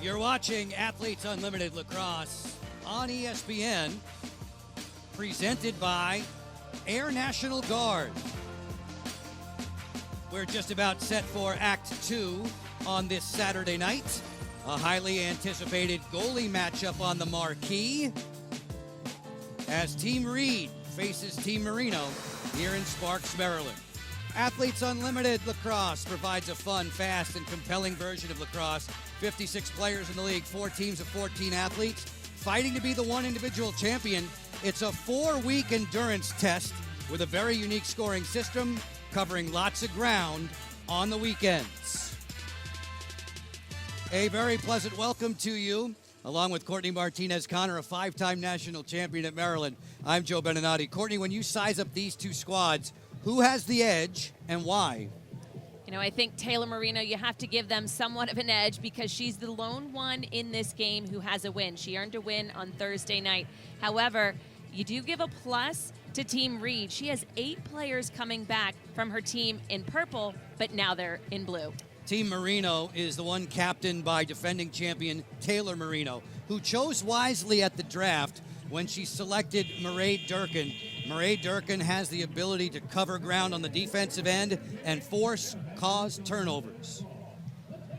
You're watching Athletes Unlimited Lacrosse on ESPN, presented by Air National Guard. We're just about set for Act 2 on this Saturday night. A highly anticipated goalie matchup on the marquee as Team Reed faces Team Marino here in Sparks, Maryland. Athletes Unlimited Lacrosse provides a fun, fast, and compelling version of lacrosse. 56 players in the league, 4 teams of 14 athletes, fighting to be the one individual champion. It's a 4-week endurance test with a very unique scoring system, covering lots of ground on the weekends. A very pleasant welcome to you, along with Courtney Martinez-Connor, a 5-time national champion at Maryland. I'm Joe Beninati. Courtney, when you size up these two squads, who has the edge and why? You know, I think Taylor Marino, you have to give them somewhat of an edge because she's the lone one in this game who has a win. She earned a win on Thursday night. However, you do give a plus to Team Reed. She has 8 players coming back from her team in purple, but now they're in blue. Team Marino is the one captained by defending champion Taylor Marino, who chose wisely at the draft when she selected Mairead Durkin. Mairead Durkin has the ability to cover ground on the defensive end and cause turnovers.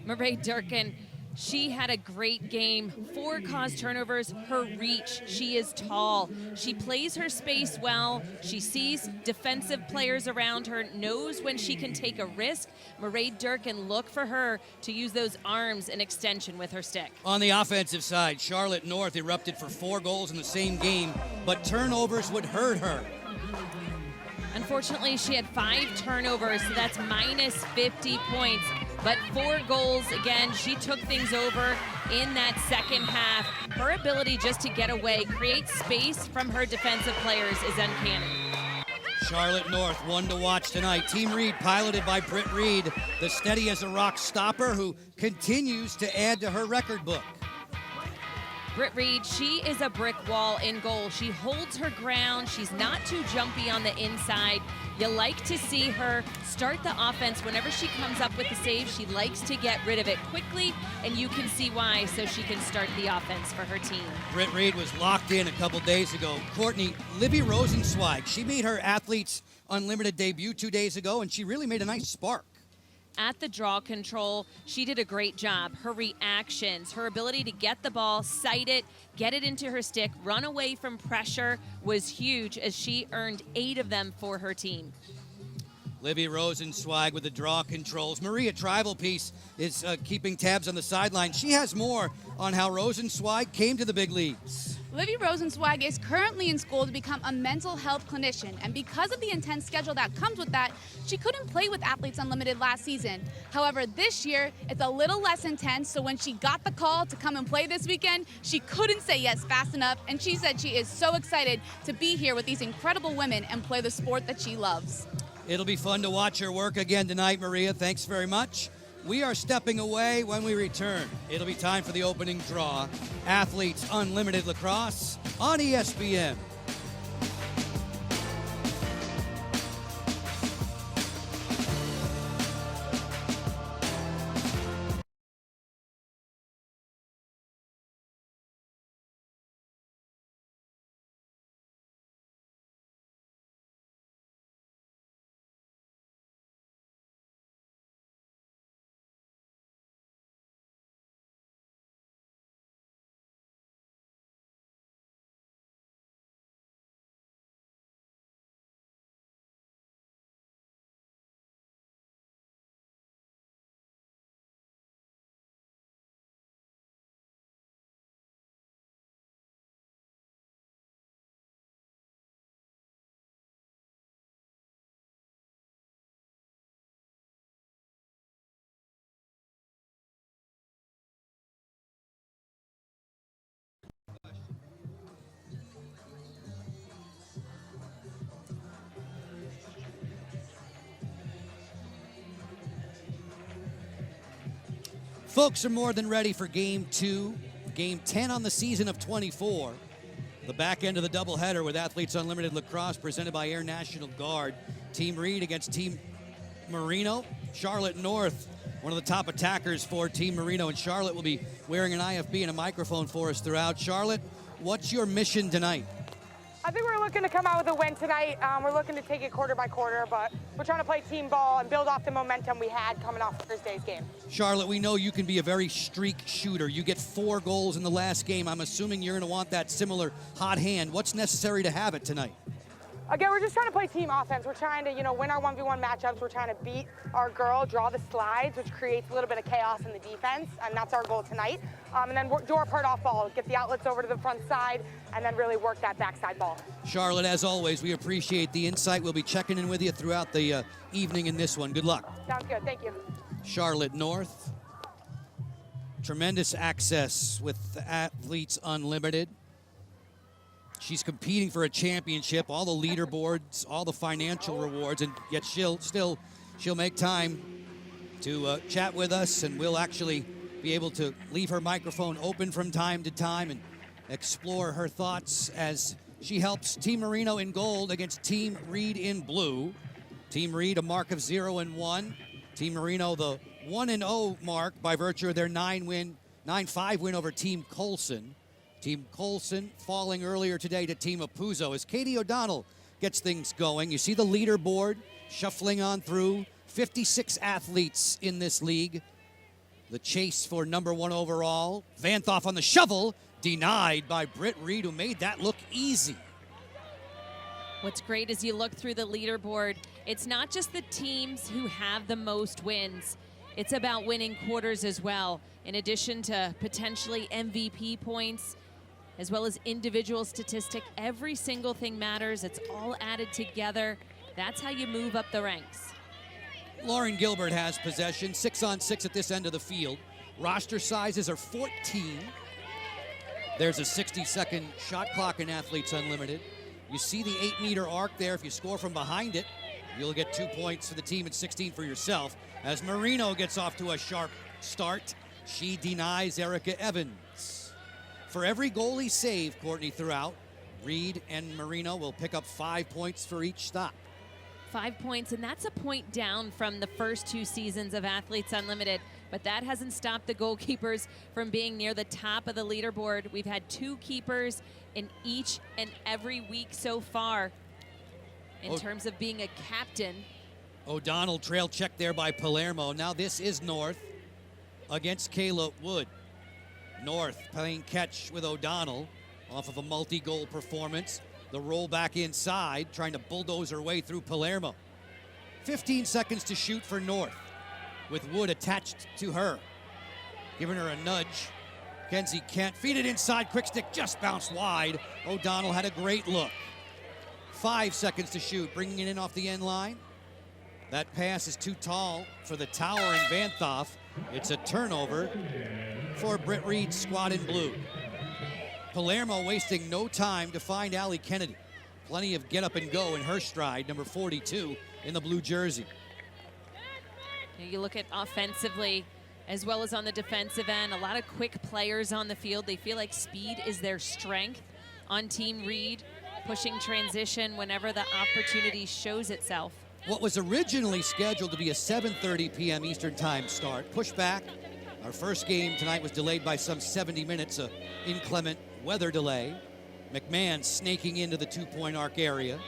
Mairead Durkin, she had a great game. 4 caused turnovers, her reach. She is tall. She plays her space well. She sees defensive players around her, knows when she can take a risk. Mairead Durkin, look for her to use those arms and extension with her stick. On the offensive side, Charlotte North erupted for 4 goals in the same game, but turnovers would hurt her. Unfortunately, she had 5 turnovers, so that's minus 50 points. But 4 goals, again, she took things over in that second half. Her ability just to get away, create space from her defensive players is uncanny. Charlotte North, one to watch tonight. Team Reed, piloted by Britt Reed, the steady as a rock stopper who continues to add to her record book. Britt Reed, she is a brick wall in goal. She holds her ground. She's not too jumpy on the inside. You like to see her start the offense whenever she comes up with the save. She likes to get rid of it quickly, and you can see why, so she can start the offense for her team. Britt Reed was locked in a couple days ago. Courtney, Levy Rosenzweig, she made her Athletes Unlimited debut 2 days ago, and she really made a nice spark. At the draw control, she did a great job. Her reactions, her ability to get the ball, sight it, get it into her stick, run away from pressure was huge as she earned 8 of them for her team. Levy Rosenzweig with the draw controls. Maria Trivalpiece is keeping tabs on the sideline. She has more on how Rosenzweig came to the big leagues. Levy Rosenzweig is currently in school to become a mental health clinician, and because of the intense schedule that comes with that, she couldn't play with Athletes Unlimited last season. However, this year, it's a little less intense, so when she got the call to come and play this weekend, she couldn't say yes fast enough, and she said she is so excited to be here with these incredible women and play the sport that she loves. It'll be fun to watch her work again tonight, Maria. Thanks very much. We are stepping away. When we return, it'll be time for the opening draw. Athletes Unlimited Lacrosse on ESPN. Folks are more than ready for Game 2, Game 10 on the season of 24. The back end of the doubleheader with Athletes Unlimited Lacrosse presented by Air National Guard. Team Reed against Team Marino. Charlotte North, one of the top attackers for Team Marino, and Charlotte will be wearing an IFB and a microphone for us throughout. Charlotte, what's your mission tonight? I think we're looking to come out with a win tonight. We're looking to take it quarter by quarter, but we're trying to play team ball and build off the momentum we had coming off Thursday's game. Charlotte, we know you can be a very streak shooter. You get 4 goals in the last game. I'm assuming you're going to want that similar hot hand. What's necessary to have it tonight? Again, we're just trying to play team offense. We're trying to, win our 1v1 matchups. We're trying to beat our girl, draw the slides, which creates a little bit of chaos in the defense, and that's our goal tonight. And then do our part off ball, get the outlets over to the front side, and then really work that backside ball. Charlotte, as always, we appreciate the insight. We'll be checking in with you throughout the evening in this one. Good luck. Sounds good. Thank you. Charlotte North. Tremendous access with Athletes Unlimited. She's competing for a championship, all the leaderboards, all the financial rewards, and yet she'll make time to chat with us, and we'll actually be able to leave her microphone open from time to time and explore her thoughts as she helps Team Marino in gold against Team Reed in blue. Team Reed a mark of 0-1. Team Marino the 1-0 mark by virtue of their 9-5 win over Team Colson. Team Colson falling earlier today to Team Apuzzo as Katie O'Donnell gets things going. You see the leaderboard shuffling on through. 56 athletes in this league. The chase for #1 overall. Vanthoff on the shovel, denied by Britt Reed, who made that look easy. What's great is you look through the leaderboard, it's not just the teams who have the most wins. It's about winning quarters as well, in addition to potentially MVP points, as well as individual statistic. Every single thing matters. It's all added together. That's how you move up the ranks. Lauren Gilbert has possession, 6-on-6 at this end of the field. Roster sizes are 14. There's a 60-second shot clock in Athletes Unlimited. You see the 8-meter arc there. If you score from behind it, you'll get 2 points for the team and 16 for yourself. As Marino gets off to a sharp start, she denies Erica Evans. For every goalie save, Courtney, throughout, Reed and Marino will pick up 5 points for each stop. 5 points, and that's a point down from the first 2 seasons of Athletes Unlimited, but that hasn't stopped the goalkeepers from being near the top of the leaderboard. We've had 2 keepers in each and every week so far in terms of being a captain. O'Donnell trail check there by Palermo. Now this is North against Kayla Wood. North playing catch with O'Donnell off of a multi-goal performance. The roll back inside, trying to bulldoze her way through Palermo. 15 seconds to shoot for North, with Wood attached to her, giving her a nudge. Kenzie Kent, feed it inside, quick stick, just bounced wide. O'Donnell had a great look. 5 seconds to shoot, bringing it in off the end line. That pass is too tall for the towering Vanthoff. It's a turnover for Britt Reed's squad in blue. Palermo wasting no time to find Allie Kennedy. Plenty of get up and go in her stride, number 42 in the blue jersey. You look at offensively as well as on the defensive end, a lot of quick players on the field. They feel like speed is their strength on Team Reed, pushing transition whenever the opportunity shows itself. What was originally scheduled to be a 7:30 p.m. Eastern time start, pushed back. Our first game tonight was delayed by some 70 minutes, of inclement weather delay. McMahon snaking into the 2-point arc area.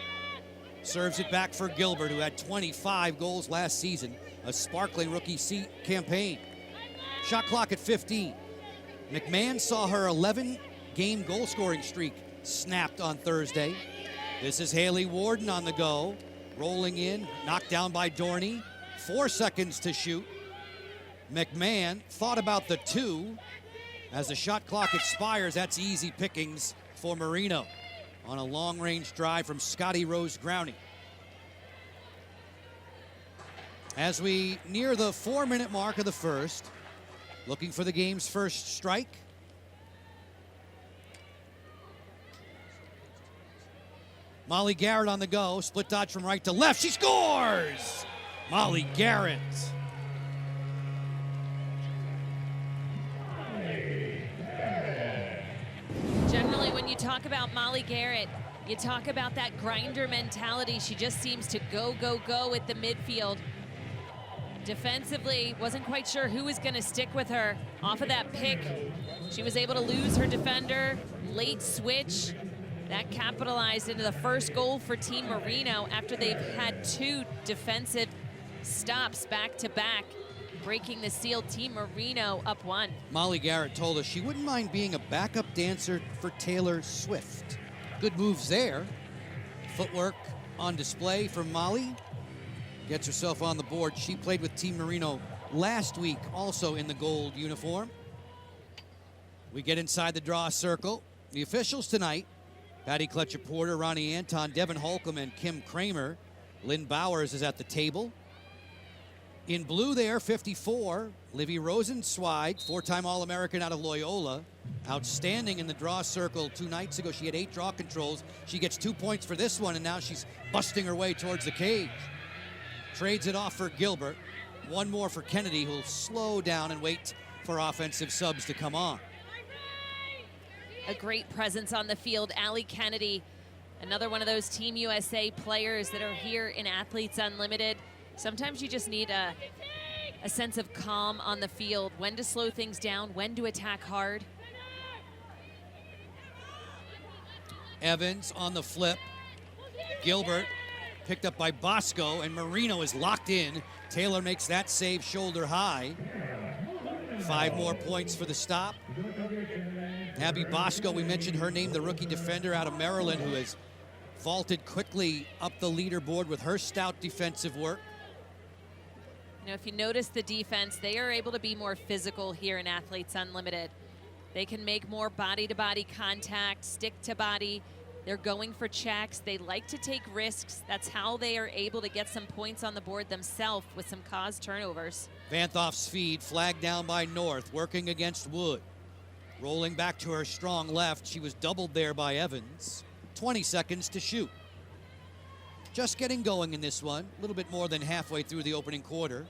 Serves it back for Gilbert, who had 25 goals last season. A sparkling rookie campaign. Shot clock at 15. McMahon saw her 11-game goal-scoring streak snapped on Thursday. This is Haley Warden on the go. Rolling in, knocked down by Dorney. 4 seconds to shoot. McMahon thought about the 2. As the shot clock expires, that's easy pickings for Marino on a long-range drive from Scotty Rose Growney. As we near the 4-minute mark of the first, looking for the game's first strike. Molly Garrett on the go, split dodge from right to left, she scores! Molly Garrett. Generally, when you talk about Molly Garrett, you talk about that grinder mentality. She just seems to go, go, go at the midfield. Defensively, wasn't quite sure who was going to stick with her. Off of that pick, she was able to lose her defender. Late switch. That capitalized into the first goal for Team Marino after they've had 2 defensive stops back-to-back, breaking the seal. Team Marino up 1. Molly Garrett told us she wouldn't mind being a backup dancer for Taylor Swift. Good moves there. Footwork on display from Molly. Gets herself on the board. She played with Team Marino last week, also in the gold uniform. We get inside the draw circle. The officials tonight: Patty Kletcher-Porter, Ronnie Anton, Devin Holcomb, and Kim Kramer. Lynn Bowers is at the table. In blue there, 54, Levy Rosenzweig, 4-time All-American out of Loyola. Outstanding in the draw circle 2 nights ago. She had 8 draw controls. She gets 2 points for this one, and now she's busting her way towards the cage. Trades it off for Gilbert. 1 more for Kennedy, who'll slow down and wait for offensive subs to come on. A great presence on the field, Allie Kennedy, another one of those Team USA players that are here in Athletes Unlimited. Sometimes you just need a sense of calm on the field, when to slow things down, when to attack hard. Evans on the flip. Gilbert picked up by Bosco, and Marino is locked in. Taylor makes that save shoulder high. 5 more points for the stop. Abby Bosco, we mentioned her name, the rookie defender out of Maryland, who has vaulted quickly up the leaderboard with her stout defensive work. You know, if you notice the defense, they are able to be more physical here in Athletes Unlimited. They can make more body-to-body contact, stick to body. They're going for checks. They like to take risks. That's how they are able to get some points on the board themselves with some caused turnovers. Vanthoff's feed, flagged down by North, working against Wood. Rolling back to her strong left. She was doubled there by Evans. 20 seconds to shoot. Just getting going in this one. A little bit more than halfway through the opening quarter.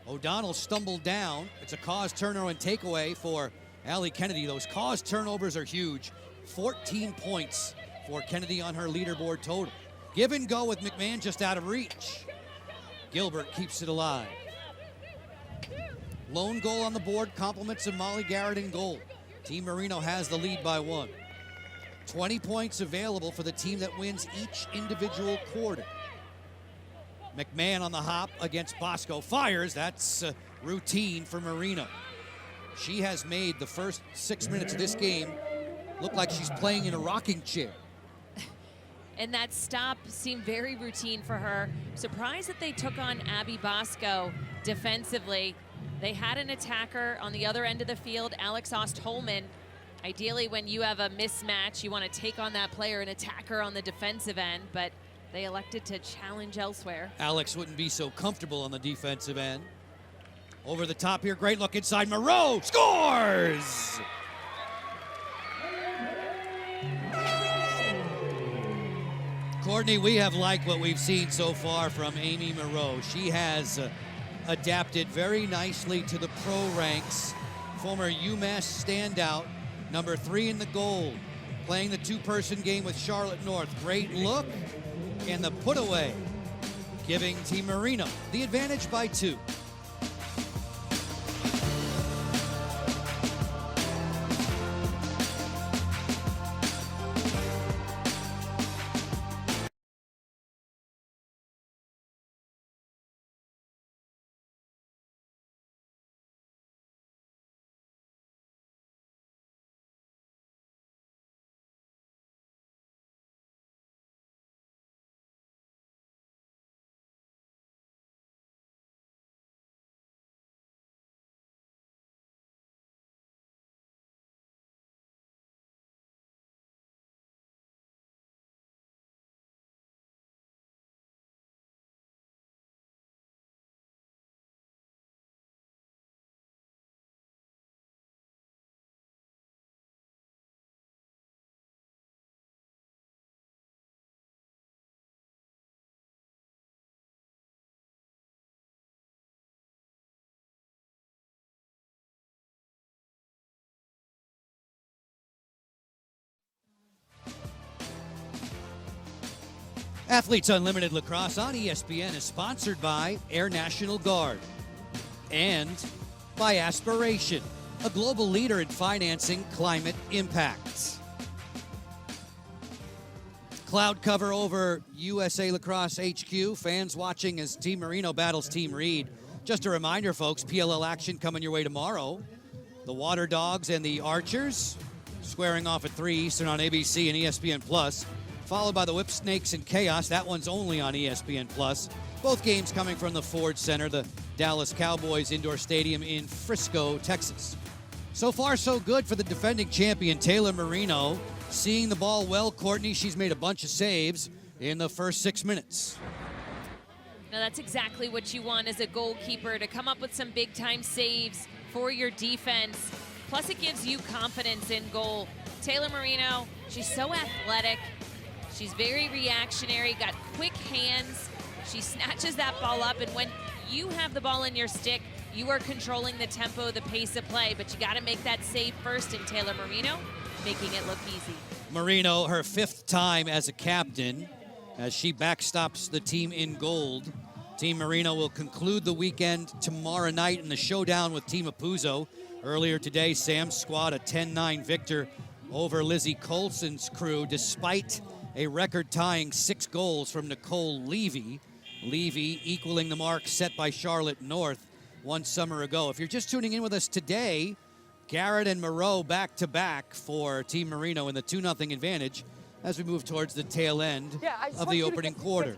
O'Donnell stumbled down. It's a caused turnover and takeaway for Allie Kennedy. Those caused turnovers are huge. 14 points for Kennedy on her leaderboard total. Give and go with McMahon just out of reach. Gilbert keeps it alive. Lone goal on the board, compliments of Molly Garrett in goal. Team Marino has the lead by 1. 20 points available for the team that wins each individual quarter. McMahon on the hop against Bosco. Fires. That's routine for Marino. She has made the first 6 minutes of this game look like she's playing in a rocking chair. And that stop seemed very routine for her. Surprised that they took on Abby Bosco defensively. They had an attacker on the other end of the field, Alex Ostholman. Ideally, when you have a mismatch, you want to take on that player and attack her on the defensive end, but they elected to challenge elsewhere. Alex wouldn't be so comfortable on the defensive end. Over the top here, great look inside. Moreau scores! Courtney, we have liked what we've seen so far from Amy Moreau. She has adapted very nicely to the pro ranks. Former UMass standout, number 3 in the gold, playing the 2-person game with Charlotte North. Great look and the put away, giving Team Marino the advantage by 2. Athletes Unlimited Lacrosse on ESPN is sponsored by Air National Guard. and by Aspiration, a global leader in financing climate impacts. Cloud cover over USA Lacrosse HQ. Fans watching as Team Marino battles Team Reed. Just a reminder, folks, PLL action coming your way tomorrow. The Water Dogs and the Archers squaring off at 3 Eastern on ABC and ESPN+, followed by the Whip Snakes and Chaos. That one's only on ESPN+. Both games coming from the Ford Center, the Dallas Cowboys Indoor Stadium in Frisco, Texas. So far, so good for the defending champion, Taylor Marino. Seeing the ball well, Courtney, she's made a bunch of saves in the first 6 minutes. Now that's exactly what you want as a goalkeeper, to come up with some big-time saves for your defense. Plus, it gives you confidence in goal. Taylor Marino, she's so athletic. She's very reactionary, got quick hands. She snatches that ball up, and when you have the ball in your stick, you are controlling the tempo, the pace of play, but you got to make that save first, and Taylor Marino making it look easy. Marino, her 5th time as a captain, as she backstops the team in gold. Team Marino will conclude the weekend tomorrow night in the showdown with Team Apuzzo. Earlier today, Sam's squad a 10-9 victor over Lizzie Colson's crew, despite a record-tying 6 goals from Nicole Levy. Levy equaling the mark set by Charlotte North one summer ago. If you're just tuning in with us today, Garrett and Moreau back-to-back for Team Marino in the 2-0 advantage as we move towards the tail end of the opening quarter.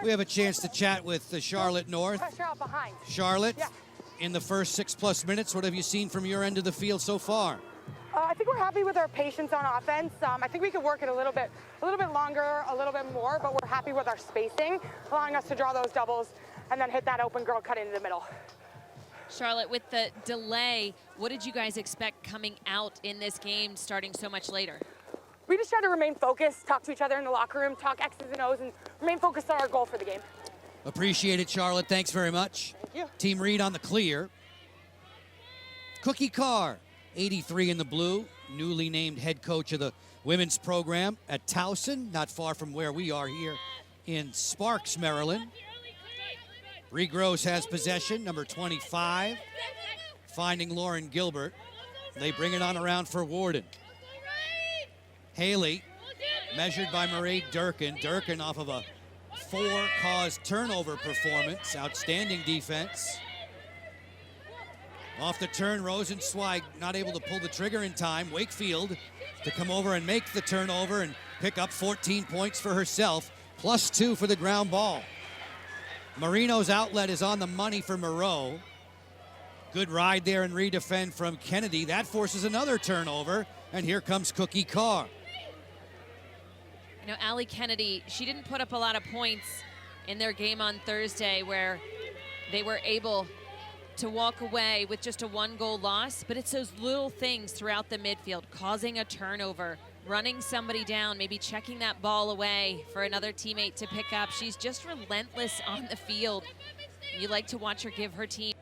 We have a chance to chat with the Charlotte North. Charlotte, in the first 6+ minutes, what have you seen from your end of the field so far? I think we're happy with our patience on offense. I think we could work it a little bit longer, a little bit more, but we're happy with our spacing, allowing us to draw those doubles and then hit that open girl cut into the middle. Charlotte, with the delay, what did you guys expect coming out in this game starting so much later? We just try to remain focused, talk to each other in the locker room, talk X's and O's, and remain focused on our goal for the game. Appreciate it, Charlotte. Thanks very much. Thank you. Team Reed on the clear. Cookie Carr, 83 in the blue, newly named head coach of the women's program at Towson, not far from where we are here in Sparks, Maryland. Bree Gross has possession, number 25, finding Lauren Gilbert. They bring it on around for Warden. Haley, measured by Marie Durkin. Durkin off of a 4-caused turnover performance. Outstanding defense. Off the turn, Rosenzweig not able to pull the trigger in time. Wakefield to come over and make the turnover and pick up 14 points for herself, +2 for the ground ball. Marino's outlet is on the money for Moreau. Good ride there and redefend from Kennedy. That forces another turnover, and here comes Cookie Carr. You know, Allie Kennedy, she didn't put up a lot of points in their game on Thursday where they were able to walk away with just a 1-goal loss, but it's those little things throughout the midfield, causing a turnover, running somebody down, maybe checking that ball away for another teammate to pick up. She's just relentless on the field. You like to watch her give her team.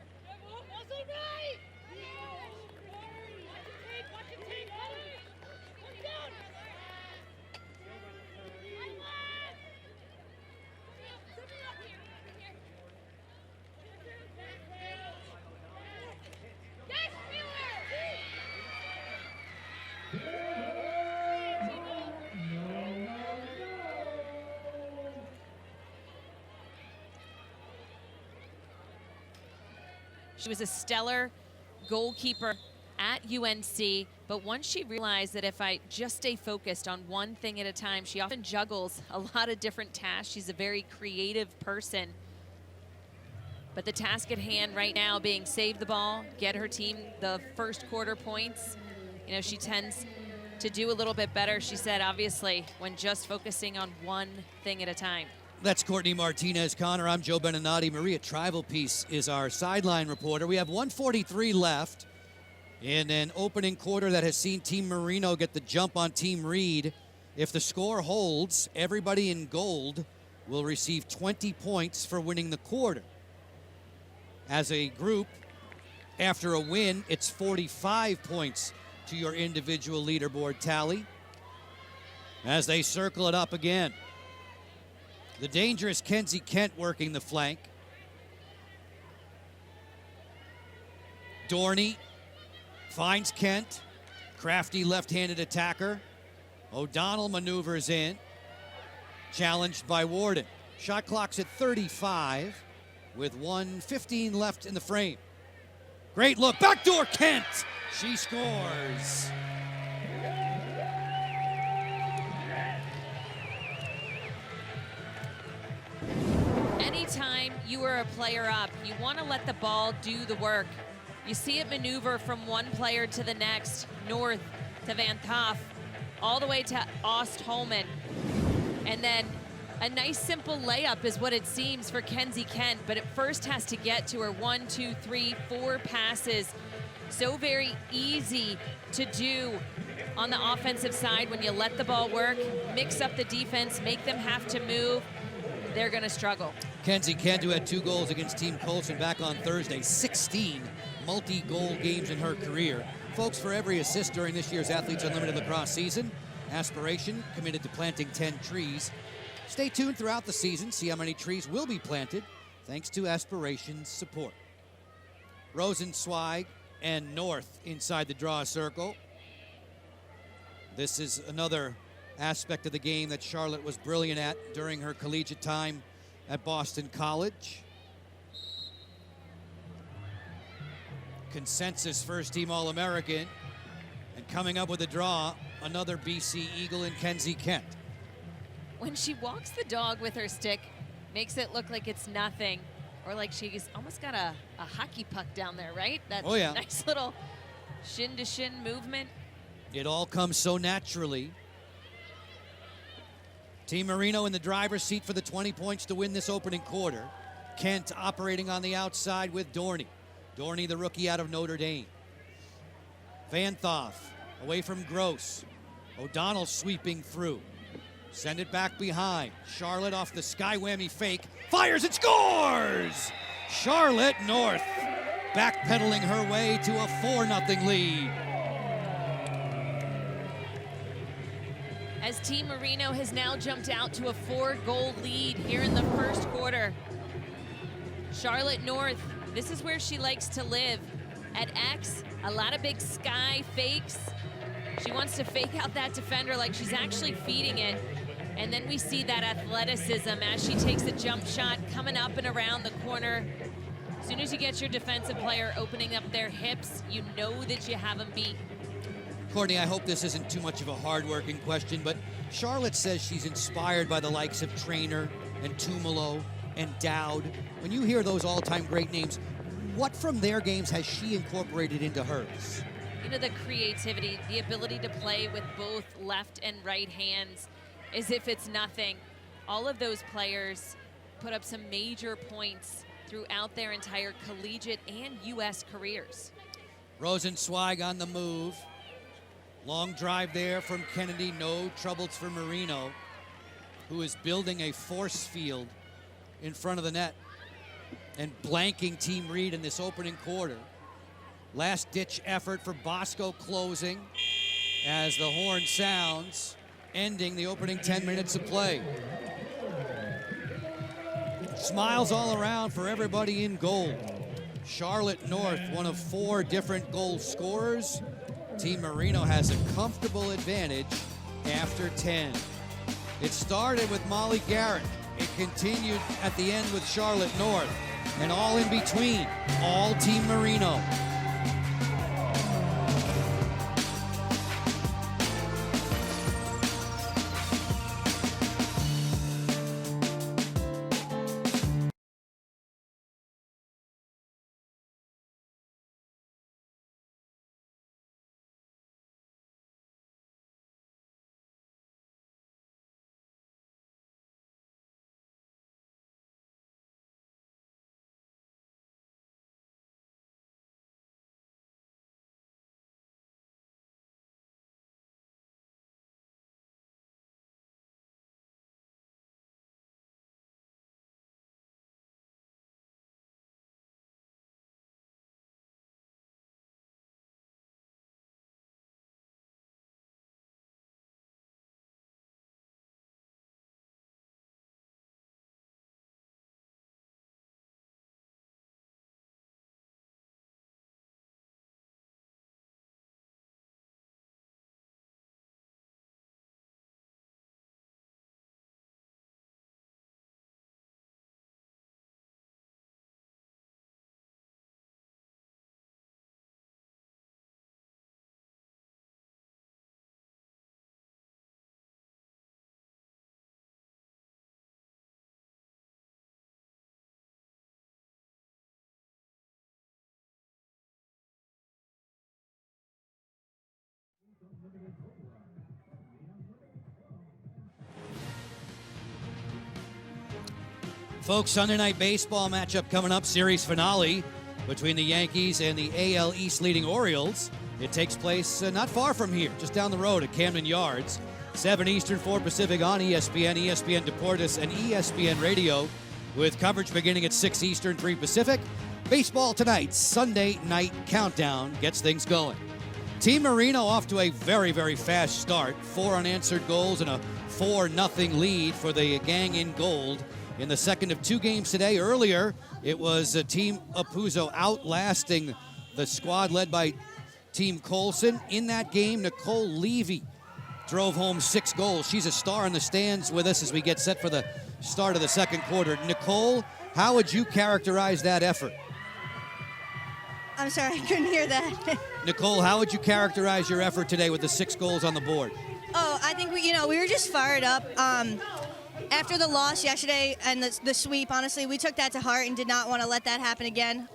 She was a stellar goalkeeper at UNC, but once she realized that if I just stay focused on one thing at a time, she often juggles a lot of different tasks. She's a very creative person. But the task at hand right now being save the ball, get her team the first quarter points. You know, she tends to do a little bit better, she said, obviously, when just focusing on one thing at a time. That's Courtney Martinez-Connor. I'm Joe Beninati. Maria Trivalpiece is our sideline reporter. We have 1:43 left in an opening quarter that has seen Team Marino get the jump on Team Reed. If the score holds, everybody in gold will receive 20 points for winning the quarter. As a group, after a win, it's 45 points to your individual leaderboard tally. As they circle it up again. The dangerous Kenzie Kent working the flank. Dorney finds Kent. Crafty left-handed attacker. O'Donnell maneuvers in. Challenged by Warden. Shot clock's at 35 with 1:15 left in the frame. Great look, backdoor Kent. She scores. Anytime you are a player up, you want to let the ball do the work. You see it maneuver from one player to the next, North to Van Toff, all the way to Ostholmen. And then a nice simple layup is what it seems for Kenzie Kent, but it first has to get to her 1, 2, 3, 4 passes. So very easy to do on the offensive side when you let the ball work, mix up the defense, make them have to move. They're going to struggle. Kenzie Kent, who had 2 goals against Team Colson back on Thursday, 16 multi-goal games in her career. Folks, for every assist during this year's Athletes Unlimited Lacrosse season, Aspiration committed to planting 10 trees. Stay tuned throughout the season, see how many trees will be planted, thanks to Aspiration's support. Rosenzweig and North inside the draw circle. This is another aspect of the game that Charlotte was brilliant at during her collegiate time at Boston College. Consensus first-team All-American. And coming up with a draw, another BC Eagle in Kenzie Kent. When she walks the dog with her stick, makes it look like it's nothing, or like she's almost got a hockey puck down there, right? That nice little shin-to-shin movement. It all comes so naturally. Team Marino in the driver's seat for the 20 points to win this opening quarter. Kent operating on the outside with Dorney. Dorney, the rookie out of Notre Dame. Van Thoff away from Gross. O'Donnell sweeping through. Send it back behind. Charlotte off the sky whammy fake. Fires and scores! Charlotte North backpedaling her way to a 4-0 lead. As Team Marino has now jumped out to a 4-goal lead here in the first quarter. Charlotte North, this is where she likes to live. At X, a lot of big sky fakes. She wants to fake out that defender like she's actually feeding it. And then we see that athleticism as she takes a jump shot coming up and around the corner. As soon as you get your defensive player opening up their hips, you know that you have them beat. Courtney, I hope this isn't too much of a hard-working question, but Charlotte says she's inspired by the likes of Trainer and Tumalo and Dowd. When you hear those all-time great names, what from their games has she incorporated into hers? You know, the creativity, the ability to play with both left and right hands as if it's nothing. All of those players put up some major points throughout their entire collegiate and U.S. careers. Rosenzweig on the move. Long drive there from Kennedy. No troubles for Marino, who is building a force field in front of the net and blanking Team Reed in this opening quarter. Last-ditch effort for Bosco closing as the horn sounds, ending the opening 10 minutes of play. Smiles all around for everybody in goal. Charlotte North, one of 4 different goal scorers. Team Marino has a comfortable advantage after 10. It started with Molly Garrett. It continued at the end with Charlotte North. And all in between, all Team Marino. Folks, Sunday night baseball matchup coming up, series finale between the Yankees and the AL East leading Orioles. It takes place not far from here, just down the road at Camden Yards. 7 Eastern, 4 Pacific on ESPN, ESPN Deportes, and ESPN Radio, with coverage beginning at 6 Eastern, 3 Pacific. Baseball tonight, Sunday night countdown gets things going. Team Marino off to a very, very fast start. 4 unanswered goals and a 4-0 lead for the gang in gold in the second of 2 games today. Earlier, it was Team Apuzzo outlasting the squad led by Team Colson. In that game, Nicole Levy drove home 6 goals. She's a star in the stands with us as we get set for the start of the second quarter. Nicole, how would you characterize that effort? I'm sorry, I couldn't hear that. Nicole, how would you characterize your effort today with the 6 goals on the board? Oh, I think we were just fired up. After the loss yesterday and the sweep, honestly, we took that to heart and did not want to let that happen again.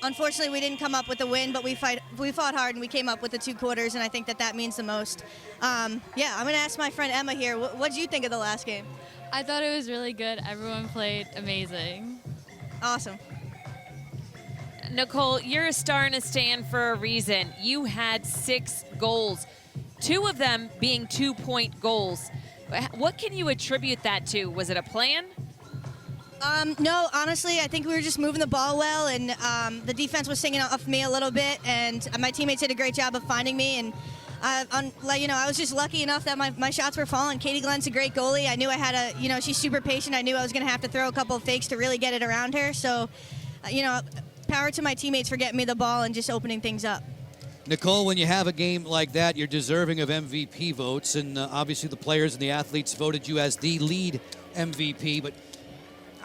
Unfortunately, we didn't come up with a win, but we fought hard and we came up with the 2 quarters, and I think that means the most. I'm going to ask my friend Emma here, what did you think of the last game? I thought it was really good. Everyone played amazing. Awesome. Nicole, you're a star in a stand for a reason. You had 6 goals, 2 of them being 2-point goals. What can you attribute that to? Was it a plan? No, honestly, I think we were just moving the ball well, and the defense was singing off me a little bit, and my teammates did a great job of finding me. And I was just lucky enough that my shots were falling. Katie Glenn's a great goalie. I knew I had she's super patient. I knew I was going to have to throw a couple of fakes to really get it around her. So, power to my teammates for getting me the ball and just opening things up. Nicole, when you have a game like that, you're deserving of MVP votes, and obviously the players and the athletes voted you as the lead MVP, but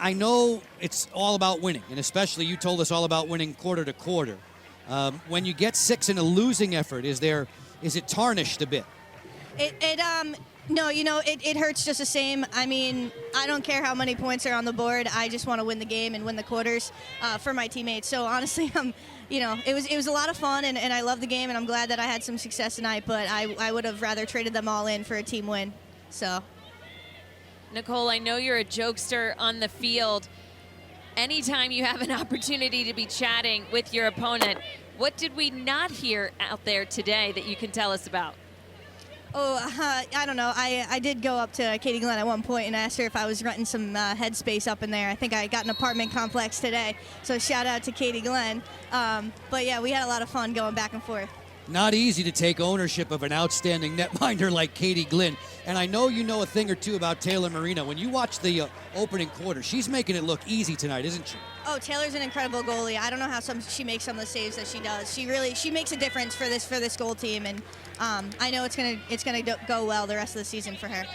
I know it's all about winning, and especially you told us all about winning quarter to quarter. When you get 6 in a losing effort, is it tarnished a bit? No, it hurts just the same. I mean, I don't care how many points are on the board. I just want to win the game and win the quarters for my teammates. So honestly, it was a lot of fun, and I love the game, and I'm glad that I had some success tonight, but I would have rather traded them all in for a team win. So, Nicole, I know you're a jokester on the field. Anytime you have an opportunity to be chatting with your opponent, what did we not hear out there today that you can tell us about? Oh, I don't know. I did go up to Katie Glenn at one point and asked her if I was renting some headspace up in there. I think I got an apartment complex today, so shout out to Katie Glenn. But yeah, we had a lot of fun going back and forth. Not easy to take ownership of an outstanding netminder like Katie Glynn. And I know you know a thing or two about Taylor Marino. When you watch the opening quarter, she's making it look easy tonight, isn't she? Oh, Taylor's an incredible goalie. I don't know how she makes some of the saves that she does. She makes a difference for this goal team, and I know it's gonna go well the rest of the season for her.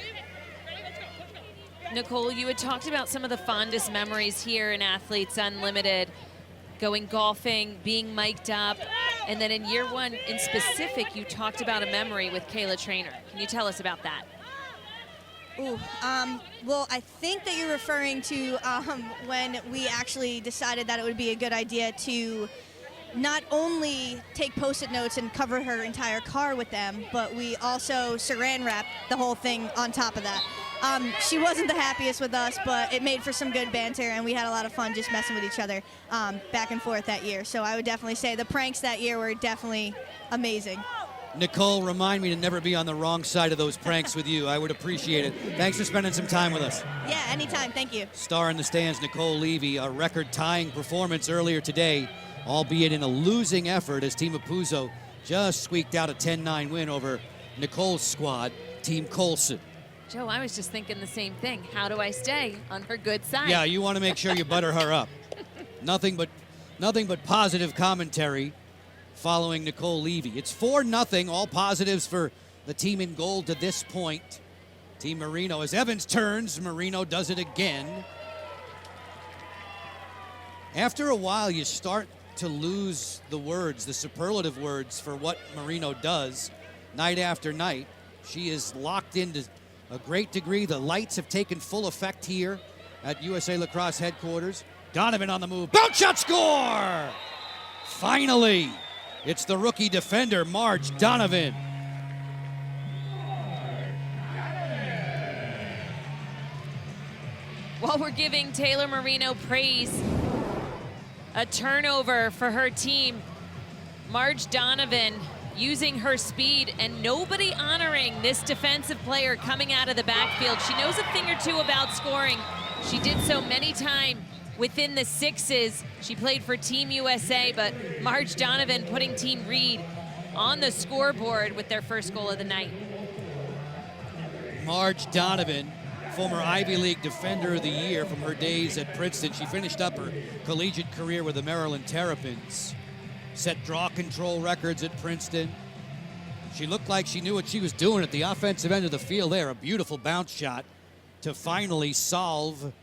Nicole, you had talked about some of the fondest memories here in Athletes Unlimited, going golfing, being mic'd up, and then in year 1 in specific, you talked about a memory with Kayla Trainer. Can you tell us about that? Ooh, well, I think that you're referring to when we actually decided that it would be a good idea to not only take Post-it notes and cover her entire car with them, but we also saran wrapped the whole thing on top of that. She wasn't the happiest with us, but it made for some good banter, and we had a lot of fun just messing with each other back and forth that year. So I would definitely say the pranks that year were definitely amazing. Nicole, remind me to never be on the wrong side of those pranks with you. I would appreciate it. Thanks for spending some time with us. Yeah, anytime. Thank you. Star in the stands, Nicole Levy, a record-tying performance earlier today, albeit in a losing effort as Team Apuzzo just squeaked out a 10-9 win over Nicole's squad, Team Colson. Joe, I was just thinking the same thing. How do I stay on her good side? Yeah, you want to make sure you butter her up. Nothing but positive commentary following Nicole Levy. It's 4-0, all positives for the team in gold to this point. Team Marino, as Evans turns, Marino does it again. After a while, you start to lose the words, the superlative words for what Marino does night after night. She is locked into a great degree. The lights have taken full effect here at USA Lacrosse headquarters. Donovan on the move. Bounce shot, score! Finally, it's the rookie defender, Marge Donovan. giving Taylor Marino praise. A turnover for her team. Marge Donovan using her speed, and nobody honoring this defensive player coming out of the backfield. She knows a thing or two about scoring. She did so many times within the sixes. She played for Team USA, but Marge Donovan putting Team Reed on the scoreboard with their first goal of the night. Marge Donovan, former Ivy League Defender of the Year from her days at Princeton. She finished up her collegiate career with the Maryland Terrapins. Set draw control records at Princeton. She looked like she knew what she was doing at the offensive end of the field there. A beautiful bounce shot to finally solve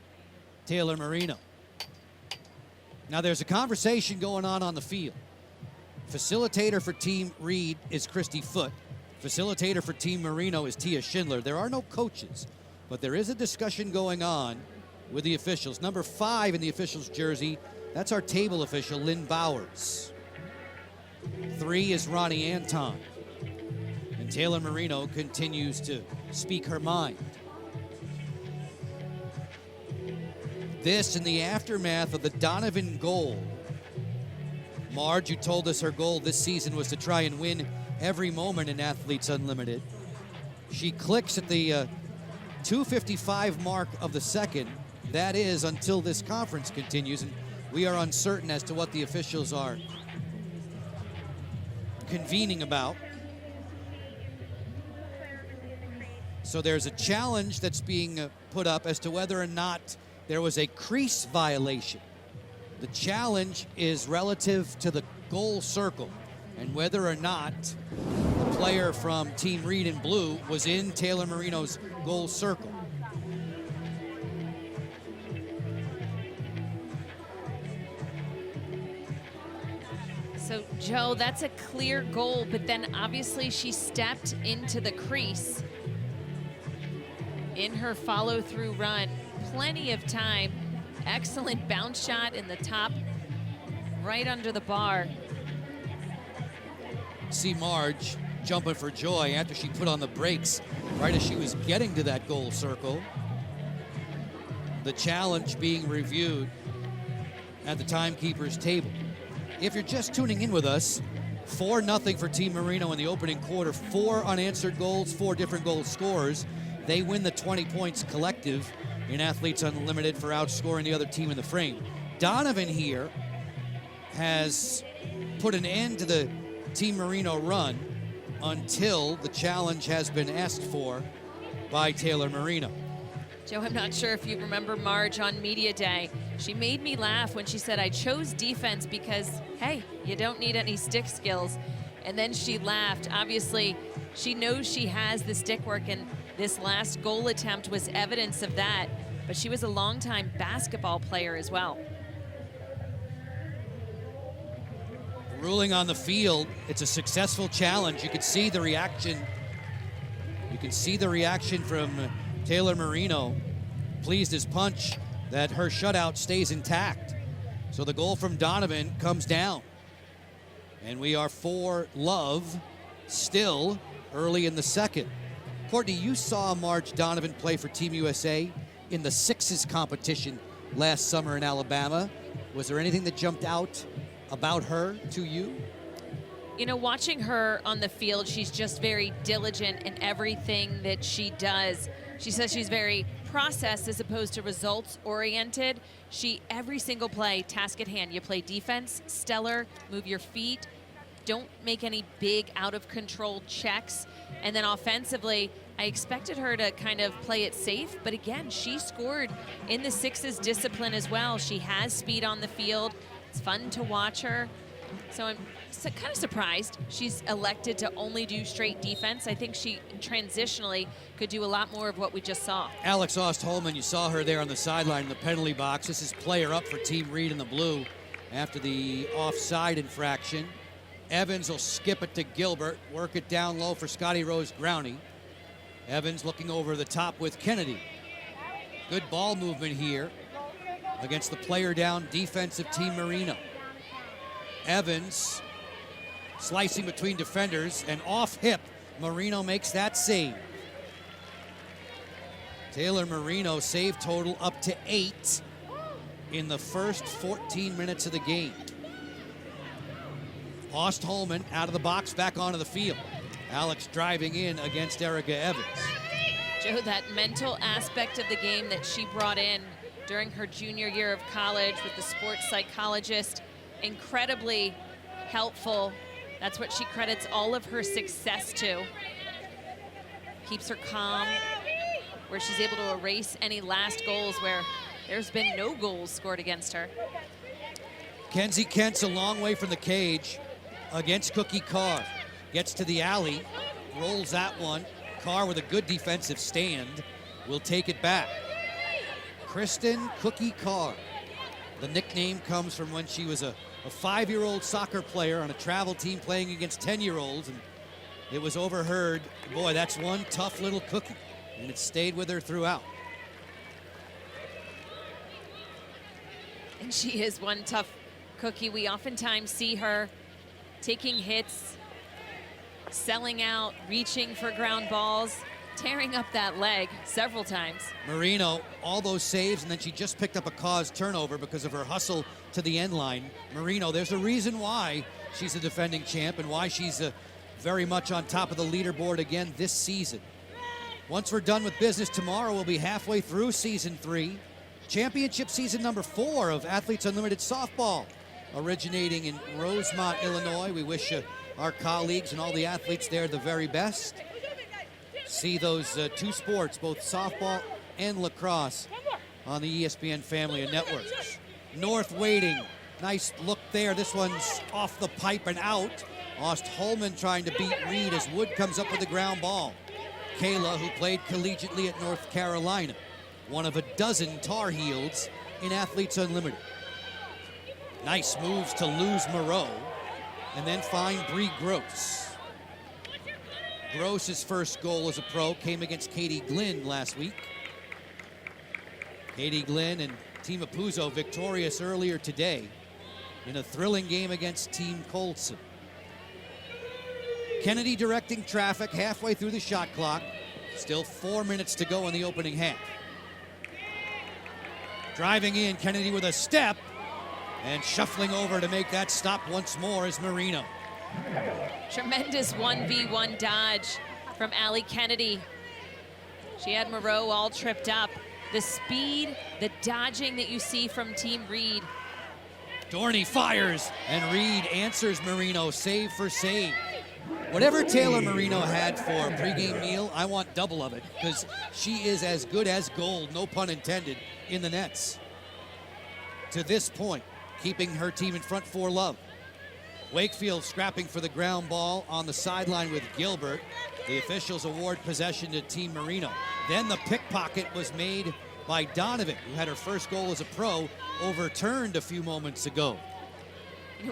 Taylor Marino. Now there's a conversation going on the field. Facilitator for Team Reed is Christy Foote. Facilitator for Team Marino is Tia Schindler. There are no coaches, but there is a discussion going on with the officials. Number 5 in the officials' jersey, that's our table official, Lynn Bowers. 3 is Ronnie Anton. And Taylor Marino continues to speak her mind. This in the aftermath of the Donovan goal. Marge, who told us her goal this season was to try and win every moment in Athletes Unlimited. She clicks at the 2:55 mark of the second. That is until this conference continues, and we are uncertain as to what the officials are convening about. So there's a challenge that's being put up as to whether or not there was a crease violation. The challenge is relative to the goal circle and whether or not the player from Team Reed in blue was in Taylor Marino's goal circle. So, Joe, that's a clear goal, but then obviously she stepped into the crease in her follow-through run. Plenty of time. Excellent bounce shot in the top, right under the bar. See Marge jumping for joy after she put on the brakes right as she was getting to that goal circle. The challenge being reviewed at the timekeeper's table. If you're just tuning in with us, 4-0 for Team Marino in the opening quarter. 4 unanswered goals, 4 different goal scorers. They win the 20 points collective in Athletes Unlimited for outscoring the other team in the frame. Donovan here has put an end to the Team Marino run until the challenge has been asked for by Taylor Marino. Joe, I'm not sure if you remember Marge on Media Day. She made me laugh when she said, I chose defense because, hey, you don't need any stick skills. And then she laughed. Obviously, she knows she has the stick work, and this last goal attempt was evidence of that. But she was a longtime basketball player as well. Ruling on the field, it's a successful challenge. You can see the reaction. You can see the reaction from Taylor Marino, pleased as punch that her shutout stays intact. So the goal from Donovan comes down. And we are for love still early in the second. Courtney, you saw Marge Donovan play for Team USA in the sixes competition last summer in Alabama. Was there anything that jumped out about her to you? You know, watching her on the field, she's just very diligent in everything that she does. She says she's very process as opposed to results oriented. Every single play, task at hand. You play defense, stellar, move your feet, don't make any big out of control checks. And then offensively, I expected her to kind of play it safe, but again, she scored in the sixes discipline as well. She has speed on the field. It's fun to watch her. So I'm kind of surprised she's elected to only do straight defense. I think she transitionally could do a lot more of what we just saw. Alex Ostholman, you saw her there on the sideline in the penalty box. This is player up for Team Reed in the blue after the offside infraction. Evans will skip it to Gilbert, work it down low for Scotty Rose Growney. Evans looking over the top with Kennedy. Good ball movement here against the player down defensive Team Marino. Evans slicing between defenders and off hip. Marino makes that save. Taylor Marino save total up to 8 in the first 14 minutes of the game. Ostholmen out of the box, back onto the field. Alex driving in against Erica Evans. Joe, that mental aspect of the game that she brought in during her junior year of college with the sports psychologist, incredibly helpful. That's what she credits all of her success to. Keeps her calm, where she's able to erase any last goals where there's been no goals scored against her. Kenzie Kent's a long way from the cage against Cookie Carr. Gets to the alley, rolls that one. Carr with a good defensive stand will take it back. Kristen Cookie Carr. The nickname comes from when she was a 5-year-old soccer player on a travel team playing against 10-year-olds, and it was overheard. Boy, that's one tough little cookie, and it stayed with her throughout. And she is one tough cookie. We oftentimes see her taking hits, selling out, reaching for ground balls, tearing up that leg several times. Marino, all those saves, and then she just picked up a caused turnover because of her hustle to the end line. Marino, there's a reason why she's a defending champ and why she's very much on top of the leaderboard again this season. Once we're done with business tomorrow, we'll be halfway through season 3. Championship season number 4 of Athletes Unlimited Softball, originating in Rosemont, Illinois. We wish our colleagues and all the athletes there the very best. See those 2 sports, both softball and lacrosse, on the ESPN family of networks. North waiting, nice look there. This one's off the pipe and out. Ostholmen trying to beat Reed as Wood comes up with the ground ball. Kayla, who played collegiately at North Carolina, one of a dozen Tar Heels in Athletes Unlimited. Nice moves to lose Moreau and then find Bree Gross. Gross's first goal as a pro came against Katie Glynn last week. Katie Glynn and Team Apuzzo victorious earlier today in a thrilling game against Team Colson. Kennedy directing traffic halfway through the shot clock. Still 4 minutes to go in the opening half. Driving in, Kennedy with a step, and shuffling over to make that stop once more is Marino. Tremendous 1v1 dodge from Allie Kennedy. She had Moreau all tripped up. The speed, the dodging that you see from Team Reed. Dorney fires, and Reed answers Marino save for save. Whatever Taylor Marino had for a pregame meal, I want double of it, because she is as good as gold, no pun intended, in the nets. To this point, keeping her team in front for love. Wakefield scrapping for the ground ball on the sideline with Gilbert. The officials award possession to Team Marino. Then the pickpocket was made by Donovan, who had her first goal as a pro, overturned a few moments ago.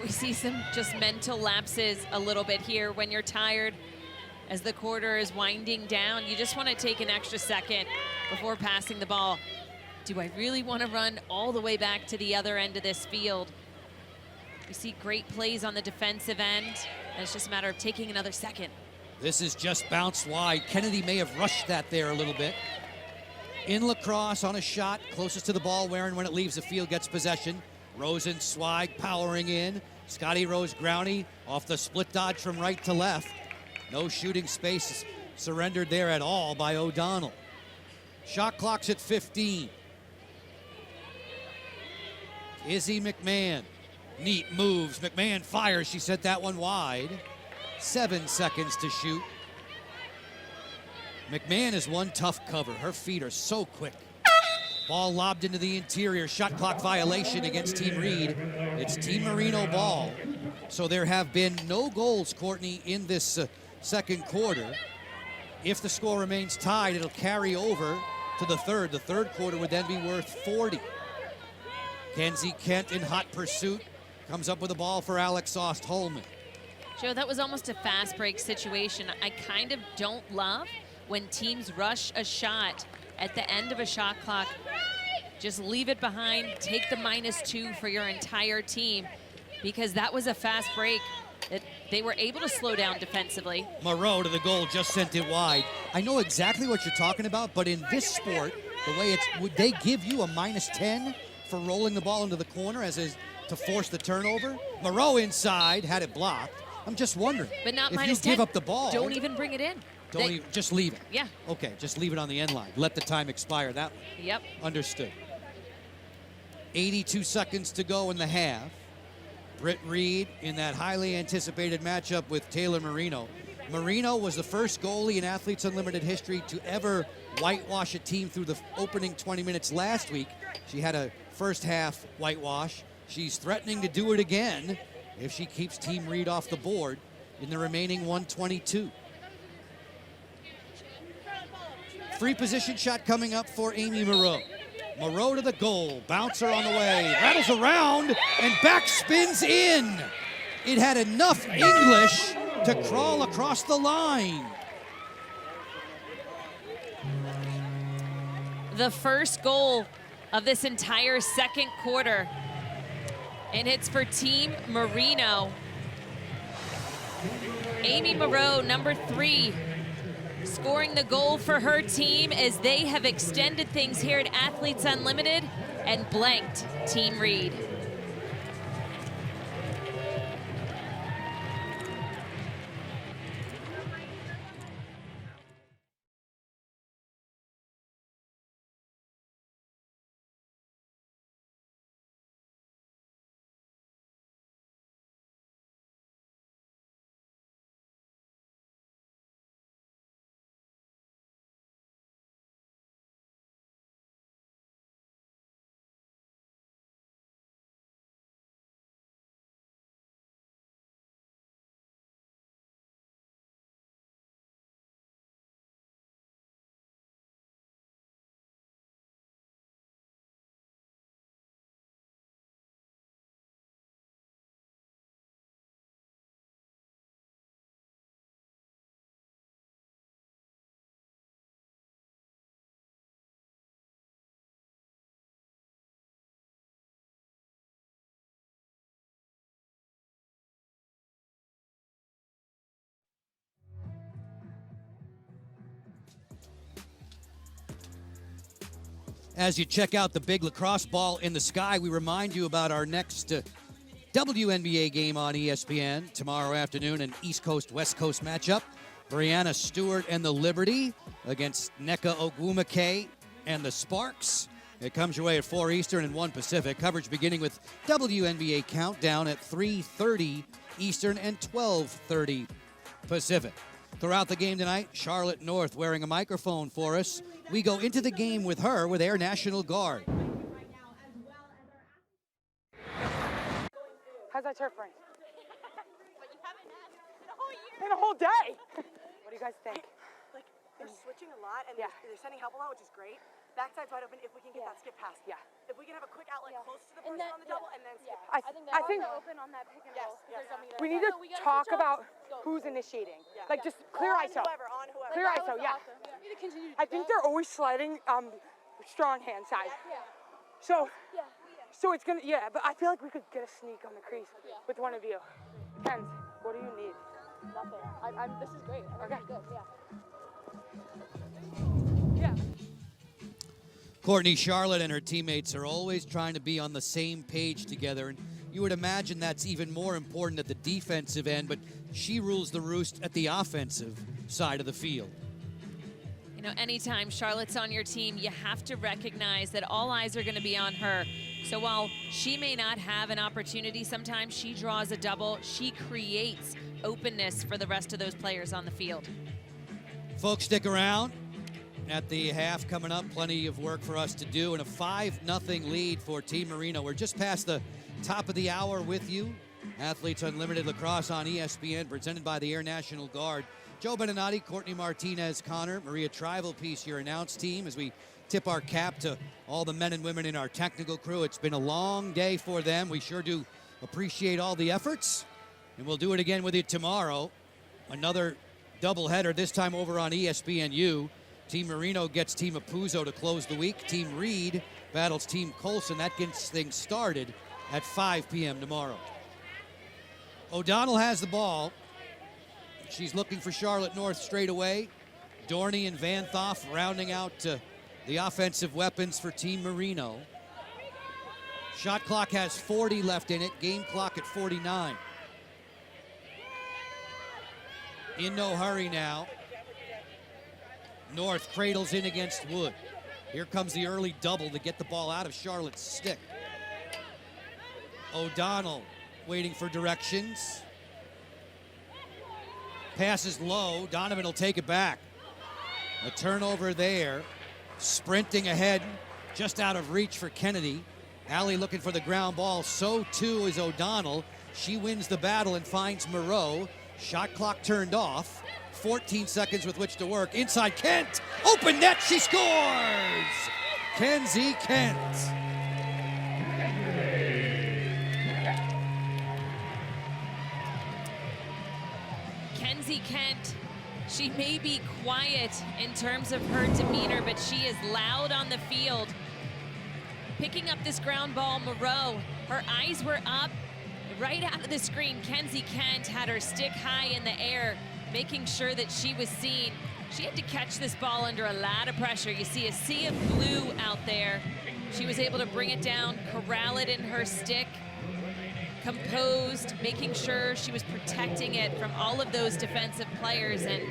We see some just mental lapses a little bit here when you're tired. As the quarter is winding down, you just want to take an extra second before passing the ball. Do I really want to run all the way back to the other end of this field? We see great plays on the defensive end, and it's just a matter of taking another second. This is just bounced wide. Kennedy may have rushed that there a little bit. In lacrosse on a shot, closest to the ball, Warren when it leaves the field gets possession. Rosen Swag powering in. Scotty Rose Growney off the split dodge from right to left. No shooting space surrendered there at all by O'Donnell. Shot clock's at 15. Izzy McMahon. Neat moves. McMahon fires. She sent that one wide. 7 seconds to shoot. McMahon is one tough cover. Her feet are so quick. Ball lobbed into the interior. Shot clock violation against Team Reed. It's Team Marino ball. So there have been no goals, Courtney, in this second quarter. If the score remains tied, it'll carry over to the third. The third quarter would then be worth 40. Kenzie Kent in hot pursuit. Comes up with the ball for Alex Ostholmen. Joe, that was almost a fast break situation. I kind of don't love when teams rush a shot at the end of a shot clock. Just leave it behind, take the -2 for your entire team, because that was a fast break. they were able to slow down defensively. Moreau to the goal, just sent it wide. I know exactly what you're talking about, but in this sport, the way it's, would they give you a -10 for rolling the ball into the corner as is to force the turnover? Moreau inside, had it blocked. I'm just wondering. But not if -10. you give up the ball, Don't even bring it in. don't even, just leave it. Yeah. Okay, just leave it on the end line. Let the time expire that way. Yep. Understood. 82 seconds to go in the half. Britt Reed in that highly anticipated matchup with Taylor Marino. Marino was the first goalie in Athletes Unlimited history to ever whitewash a team through the opening 20 minutes last week. She had a first half whitewash. She's threatening to do it again if she keeps Team Reed off the board in the remaining 122. Free position shot coming up for Amy Moreau. Moreau to the goal, bouncer on the way, rattles around and back spins in. It had enough English to crawl across the line. The first goal of this entire second quarter. And it's for Team Marino. Amy Moreau, number 3, scoring the goal for her team as they have extended things here at Athletes Unlimited and blanked Team Reed. As you check out the big lacrosse ball in the sky, we remind you about our next WNBA game on ESPN tomorrow afternoon, an East Coast-West Coast matchup. Brianna Stewart and the Liberty against NECA Ogwumike and the Sparks. It comes your way at 4 Eastern and 1 Pacific. Coverage beginning with WNBA Countdown at 3:30 Eastern and 12:30 Pacific. Throughout the game tonight, Charlotte North wearing a microphone for us. We go into the game with her with Air National Guard. How's that turf run? In a whole day. What do you guys think? Like, they're switching a lot, and Yeah. they're sending help a lot, which is great. Backside's wide open if we can get that skip pass. Yeah. If we can have a quick outlet close to the person then- on the double, and then skip I pass. think open on that pick and roll. Yes, They're coming we to need the to side. So talk gotta about go. who's initiating. Yeah. Like, just clear on ISO. whoever, on whoever. Clear That ISO, was yeah. awesome. We need to continue to I do think that. they're always sliding strong hand side. Yeah. So, Yeah. so it's gonna, yeah, but I feel like we could get a sneak on the crease with one of you. Kenz, what do you need? Nothing. This is great. I think Okay. it's good. Yeah. Courtney Charlotte and her teammates are always trying to be on the same page together, and you would imagine that's even more important at the defensive end, but she rules the roost at the offensive side of the field. You know, anytime Charlotte's on your team, you have to recognize that all eyes are going to be on her. So while she may not have an opportunity, sometimes she draws a double. She creates openness for the rest of those players on the field. Folks, stick around. At the half coming up, plenty of work for us to do, and a 5-0 lead for Team Marino. We're just past the top of the hour with you. Athletes Unlimited Lacrosse on ESPN, presented by the Air National Guard. Joe Beninati, Courtney Martinez, Connor, Maria Trivalpiece, your announce team, as we tip our cap to all the men and women in our technical crew. It's been a long day for them. We sure do appreciate all the efforts, and we'll do it again with you tomorrow. Another doubleheader, this time over on ESPNU. Team Marino gets Team Apuzzo to close the week. Team Reed battles Team Colson. That gets things started at 5 p.m. tomorrow. O'Donnell has the ball. She's looking for Charlotte North straight away. Dorney and Van Thoff rounding out the offensive weapons for Team Marino. Shot clock has 40 left in it. Game clock at 49. In no hurry now. North cradles in against Wood. Here comes the early double to get the ball out of Charlotte's stick. O'Donnell waiting for directions. Passes low. Donovan will take it back. A turnover there. Sprinting ahead, just out of reach for Kennedy. Allie looking for the ground ball. So too is O'Donnell. She wins the battle and finds Moreau. Shot clock turned off. 14 seconds with which to work. Inside Kent. Open net. She scores. Kenzie Kent. Kenzie Kent, she may be quiet in terms of her demeanor, but she is loud on the field. Picking up this ground ball, Moreau, her eyes were up right out of the screen. Kenzie Kent had her stick high in the air, making sure that she was seen. She had to catch this ball under a lot of pressure. You see a sea of blue out there. She was able to bring it down, corral it in her stick, composed, making sure she was protecting it from all of those defensive players. And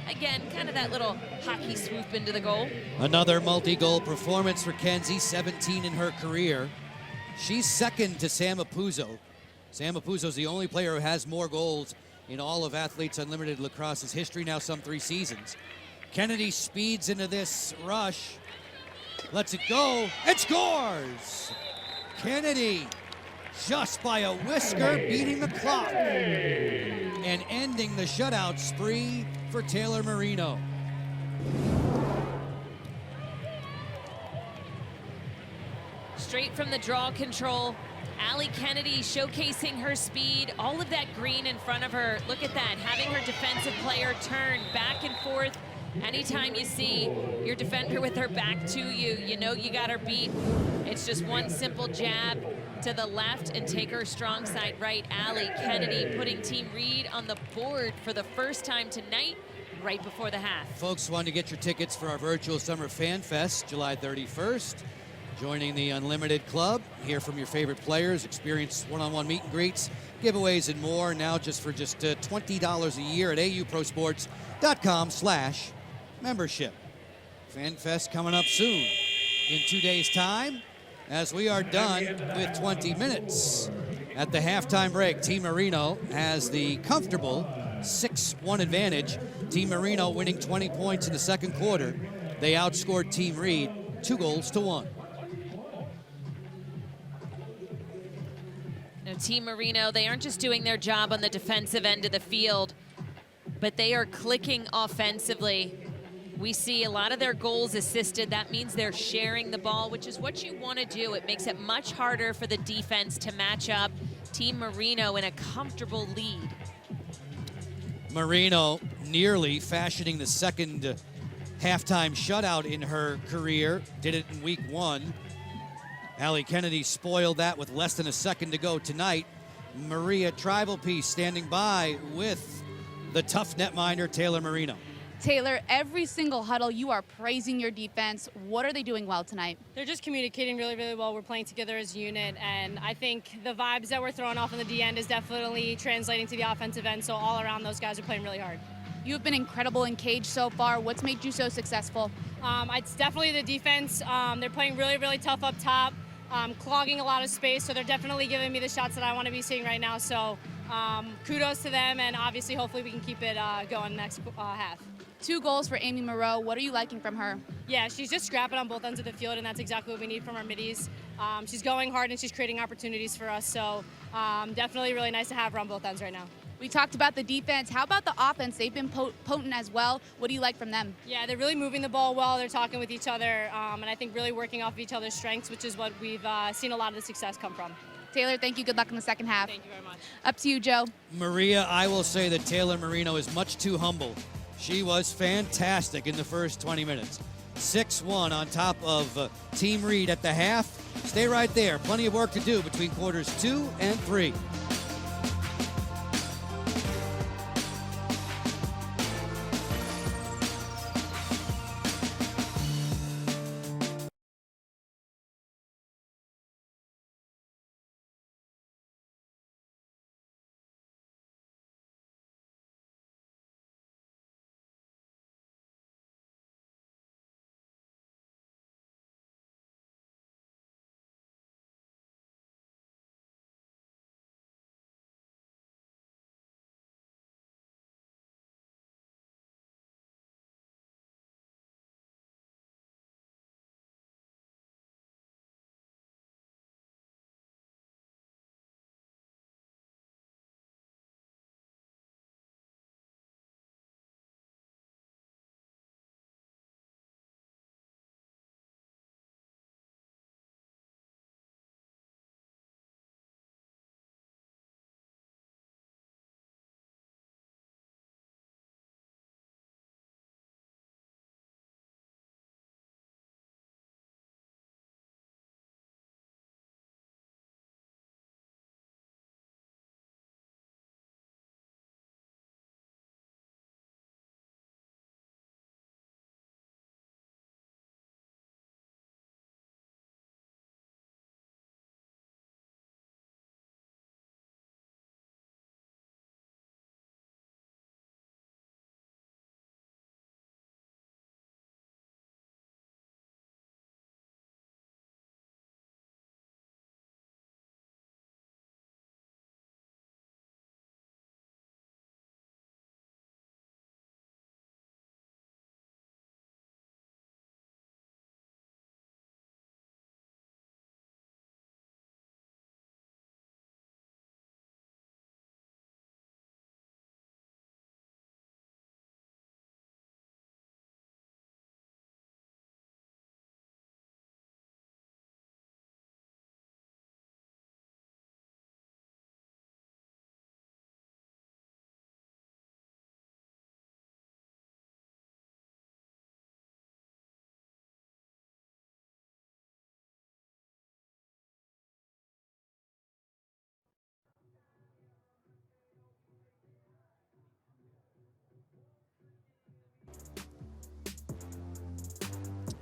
again, kind of that little hockey swoop into the goal. Another multi-goal performance for Kenzie, 17 in her career. She's second to Sam Apuzzo. Sam Apuzzo's the only player who has more goals in all of Athletes Unlimited Lacrosse's history, now some 3 seasons. Kennedy speeds into this rush, lets it go, and scores! Kennedy, just by a whisker, beating the clock and ending the shutout spree for Taylor Marino. Straight from the draw control, Allie Kennedy showcasing her speed, all of that green in front of her. Look at that, having her defensive player turn back and forth. Anytime you see your defender with her back to you, you know you got her beat. It's just one simple jab to the left and take her strong side right. Allie Kennedy putting Team Reed on the board for the first time tonight, right before the half. Folks, want to get your tickets for our virtual Summer Fan Fest, July 31st. Joining the Unlimited Club, hear from your favorite players, experience one-on-one meet and greets, giveaways, and more. Now just for $20 a year at auprosports.com/membership. Fan Fest coming up soon in 2 days' time, as we are done with 20 minutes. At the halftime break, Team Marino has the comfortable 6-1 advantage. Team Marino winning 20 points in the second quarter. They outscored Team Reed 2-1. Now, Team Marino, they aren't just doing their job on the defensive end of the field, but they are clicking offensively. We see a lot of their goals assisted. That means they're sharing the ball, which is what you want to do. It makes it much harder for the defense to match up. Team Marino in a comfortable lead. Marino nearly fashioning the second halftime shutout in her career. Did it in week 1. Allie Kennedy spoiled that with less than a second to go tonight. Maria Tribalpiece standing by with the tough netminder, Taylor Marino. Taylor, every single huddle, you are praising your defense. What are they doing well tonight? They're just communicating really, really well. We're playing together as a unit, and I think the vibes that we're throwing off on the D end is definitely translating to the offensive end, so all around those guys are playing really hard. You have been incredible in cage so far. What's made you so successful? It's definitely the defense. They're playing really, really tough up top, clogging a lot of space, so they're definitely giving me the shots that I want to be seeing right now. So kudos to them, and obviously hopefully we can keep it going next half. 2 goals for Amy Moreau. What are you liking from her? Yeah, she's just scrapping on both ends of the field, and that's exactly what we need from our middies. She's going hard, and she's creating opportunities for us, so definitely really nice to have her on both ends right now. We talked about the defense. How about the offense? They've been potent as well. What do you like from them? Yeah, they're really moving the ball well. They're talking with each other, and I think really working off of each other's strengths, which is what we've seen a lot of the success come from. Taylor, thank you. Good luck in the second half. Thank you very much. Up to you, Joe. Maria, I will say that Taylor Marino is much too humble. She was fantastic in the first 20 minutes. 6-1 on top of Team Reed at the half. Stay right there. Plenty of work to do between quarters 2 and 3.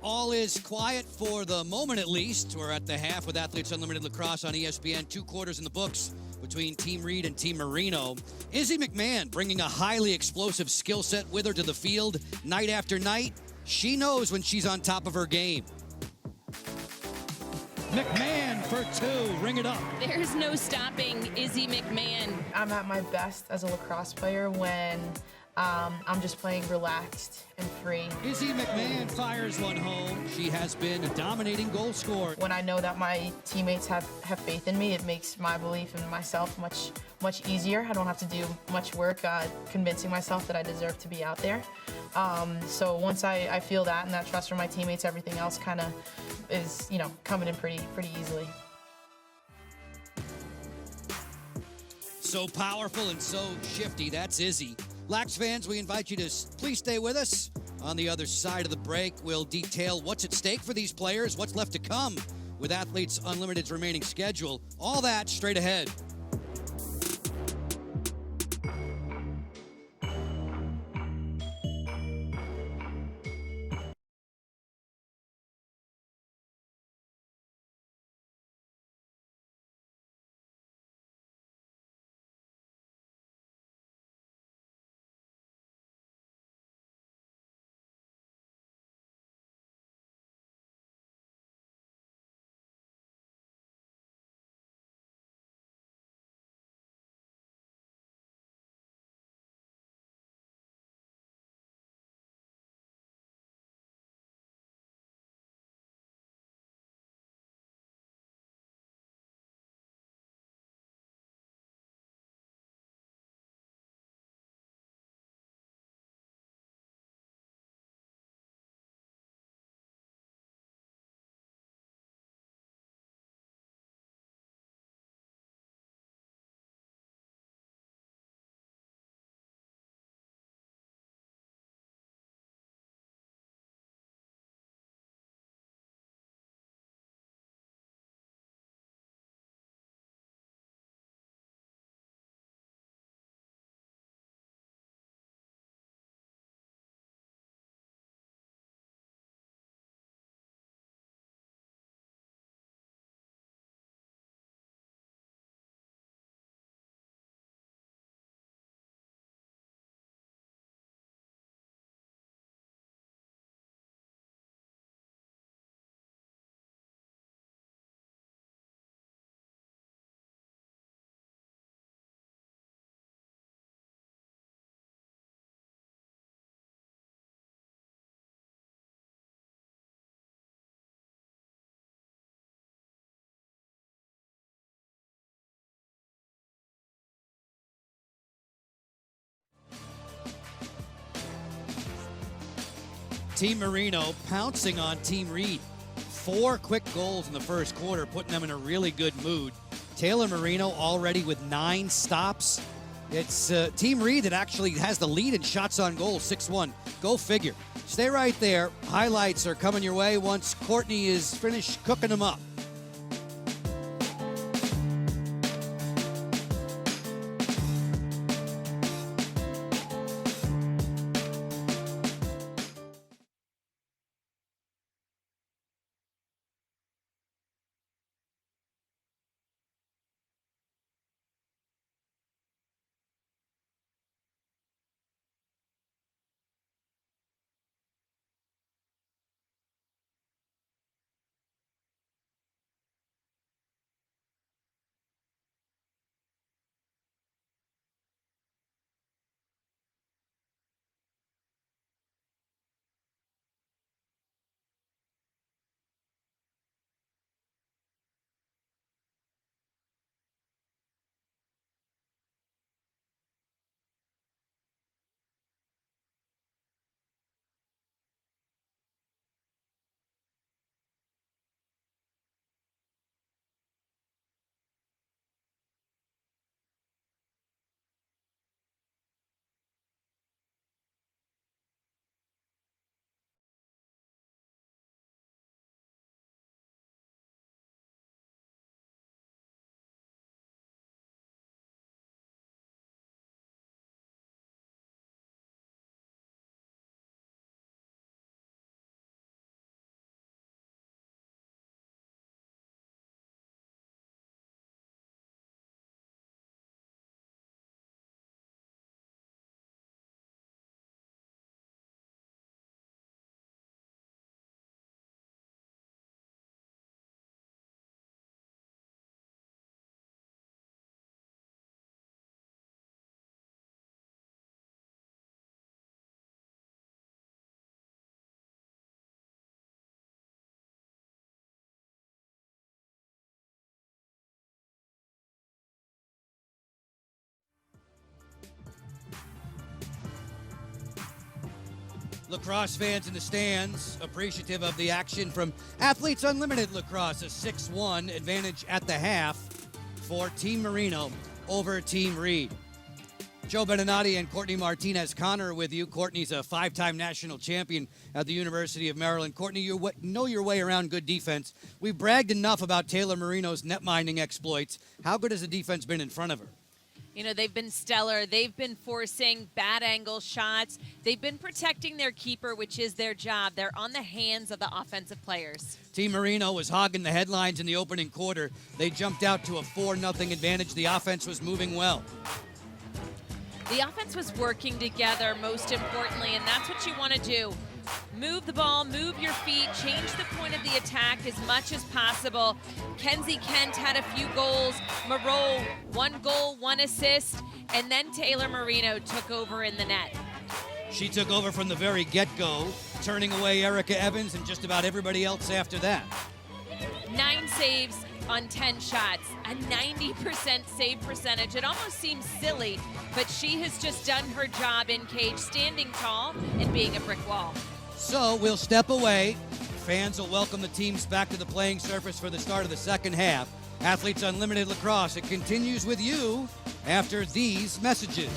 All is quiet for the moment, at least. We're at the half with Athletes Unlimited Lacrosse on ESPN. 2 quarters in the books between Team Reed and Team Marino. Izzy McMahon bringing a highly explosive skill set with her to the field night after night. She knows when she's on top of her game. McMahon for 2. Ring it up. There's no stopping Izzy McMahon. I'm at my best as a lacrosse player when I'm just playing relaxed and free. Izzy McMahon fires one home. She has been a dominating goal scorer. When I know that my teammates have faith in me, it makes my belief in myself much easier. I don't have to do much work convincing myself that I deserve to be out there. So once I feel that and that trust from my teammates, everything else kind of is, coming in pretty easily. So powerful and so shifty. That's Izzy. Lax fans, we invite you to please stay with us. On the other side of the break, we'll detail what's at stake for these players, what's left to come with Athletes Unlimited's remaining schedule. All that straight ahead. Team Marino pouncing on Team Reed. 4 quick goals in the first quarter, putting them in a really good mood. Taylor Marino already with 9 stops. It's Team Reed that actually has the lead in shots on goal, 6-1. Go figure. Stay right there. Highlights are coming your way once Courtney is finished cooking them up. Lacrosse fans in the stands appreciative of the action from Athletes Unlimited Lacrosse. A 6-1 advantage at the half for Team Marino over Team Reed. Joe Beninati and Courtney Martinez-Connor with you. Courtney's a 5-time national champion at the University of Maryland. Courtney, you know your way around good defense. We've bragged enough about Taylor Marino's net-minding exploits. How good has the defense been in front of her? You know, they've been stellar. They've been forcing bad angle shots. They've been protecting their keeper, which is their job. They're on the hands of the offensive players. Team Marino was hogging the headlines in the opening quarter. They jumped out to a 4-0 advantage. The offense was moving well. The offense was working together, most importantly, and that's what you want to do. Move the ball, move your feet, change the point of the attack as much as possible. Kenzie Kent had a few goals. Moreau, 1 goal, 1 assist, and then Taylor Marino took over in the net. She took over from the very get-go, turning away Erica Evans and just about everybody else after that. 9 saves on 10 shots, a 90% save percentage. It almost seems silly, but she has just done her job in cage, standing tall and being a brick wall. So we'll step away. Fans will welcome the teams back to the playing surface for the start of the second half. Athletes Unlimited Lacrosse, it continues with you after these messages.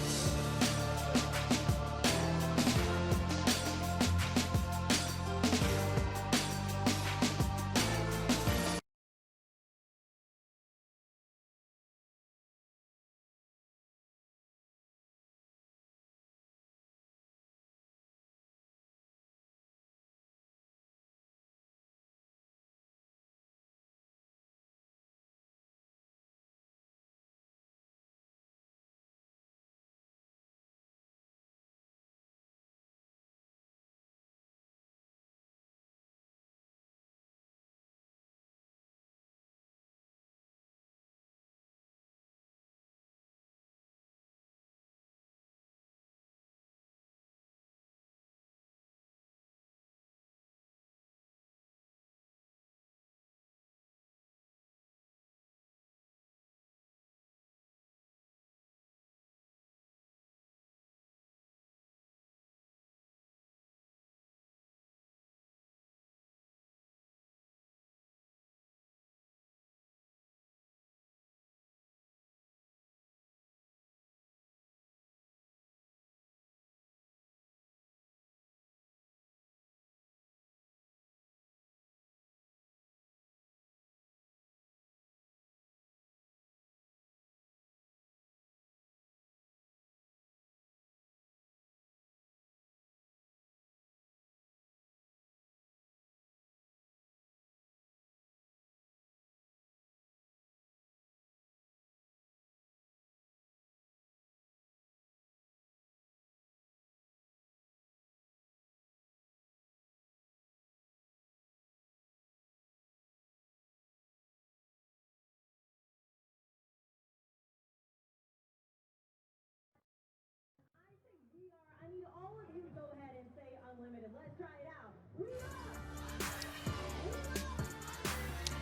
I need all of you to go ahead and say unlimited. Let's try it out.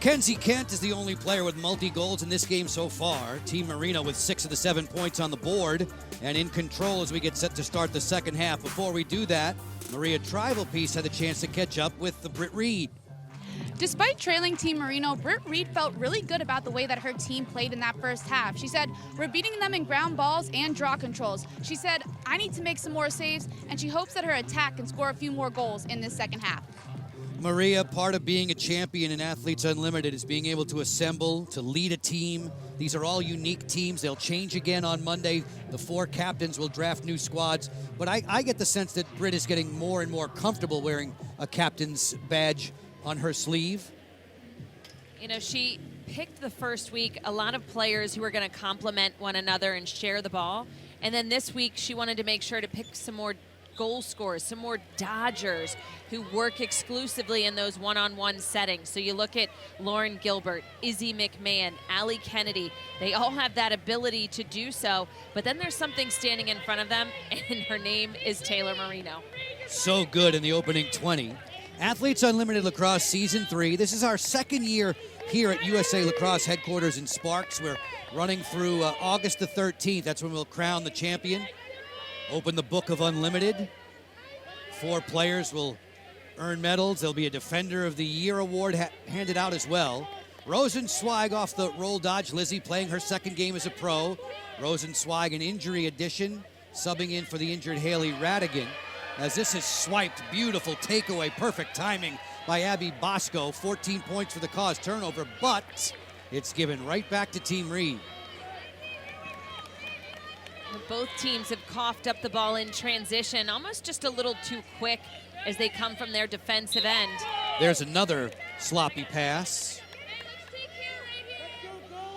Kenzie Kent is the only player with multi-goals in this game so far. Team Marino with 6 of the 7 points on the board and in control as we get set to start the second half. Before we do that, Maria Tribalpiece had the chance to catch up with the Britt Reed. Despite trailing Team Marino, Britt Reed felt really good about the way that her team played in that first half. She said, "We're beating them in ground balls and draw controls." She said, "I need to make some more saves," and she hopes that her attack can score a few more goals in this second half. Maria, part of being a champion in Athletes Unlimited is being able to assemble, to lead a team. These are all unique teams. They'll change again on Monday. The 4 captains will draft new squads. But I get the sense that Britt is getting more and more comfortable wearing a captain's badge on her sleeve. You know, she picked the first week a lot of players who were going to complement one another and share the ball. And then this week she wanted to make sure to pick some more goal scorers, some more dodgers who work exclusively in those one-on-one settings. So you look at Lauren Gilbert, Izzy McMahon, Allie Kennedy. They all have that ability to do so, but then there's something standing in front of them, and her name is Taylor Marino. So good in the opening 20. Athletes Unlimited Lacrosse Season 3. This is our second year here at USA Lacrosse headquarters in Sparks. We're running through August the 13th. That's when we'll crown the champion. Open the book of Unlimited. 4 players will earn medals. There'll be a Defender of the Year award handed out as well. Rosenzweig off the roll dodge. Lizzie playing her second game as a pro. Rosenzweig, an injury addition, subbing in for the injured Haley Radigan. As this is swiped, beautiful takeaway, perfect timing by Abby Bosco. 14 points for the cause turnover, but it's given right back to Team Reed. Both teams have coughed up the ball in transition, almost just a little too quick as they come from their defensive end. There's another sloppy pass.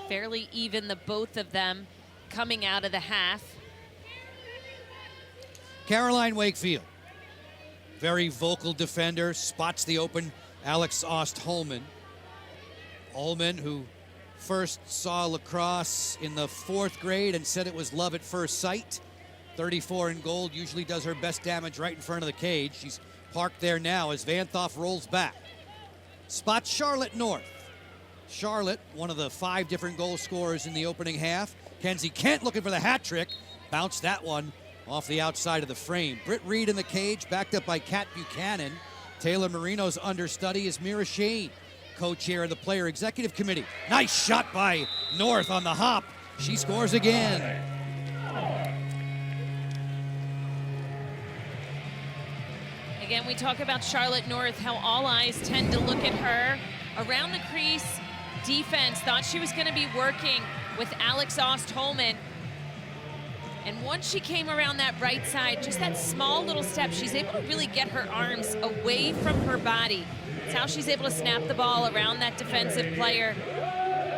Fairly even, the both of them coming out of the half. Caroline Wakefield, very vocal defender, spots the open Alex Ost-Holman. Holman, who first saw lacrosse in the 4th grade and said it was love at first sight. 34 in gold, usually does her best damage right in front of the cage. She's parked there now as Van Thoff rolls back. Spots Charlotte North. Charlotte, one of the 5 different goal scorers in the opening half. Kenzie Kent looking for the hat trick. Bounced that one off the outside of the frame. Britt Reed in the cage, backed up by Kat Buchanan. Taylor Marino's understudy is Mira Shane, co-chair of the Player Executive Committee. Nice shot by North on the hop. She scores again. Again, we talk about Charlotte North, how all eyes tend to look at her. Around the crease, defense thought she was going to be working with Alex Ost-Holman. And once she came around that right side, just that small little step, she's able to really get her arms away from her body. It's how she's able to snap the ball around that defensive player.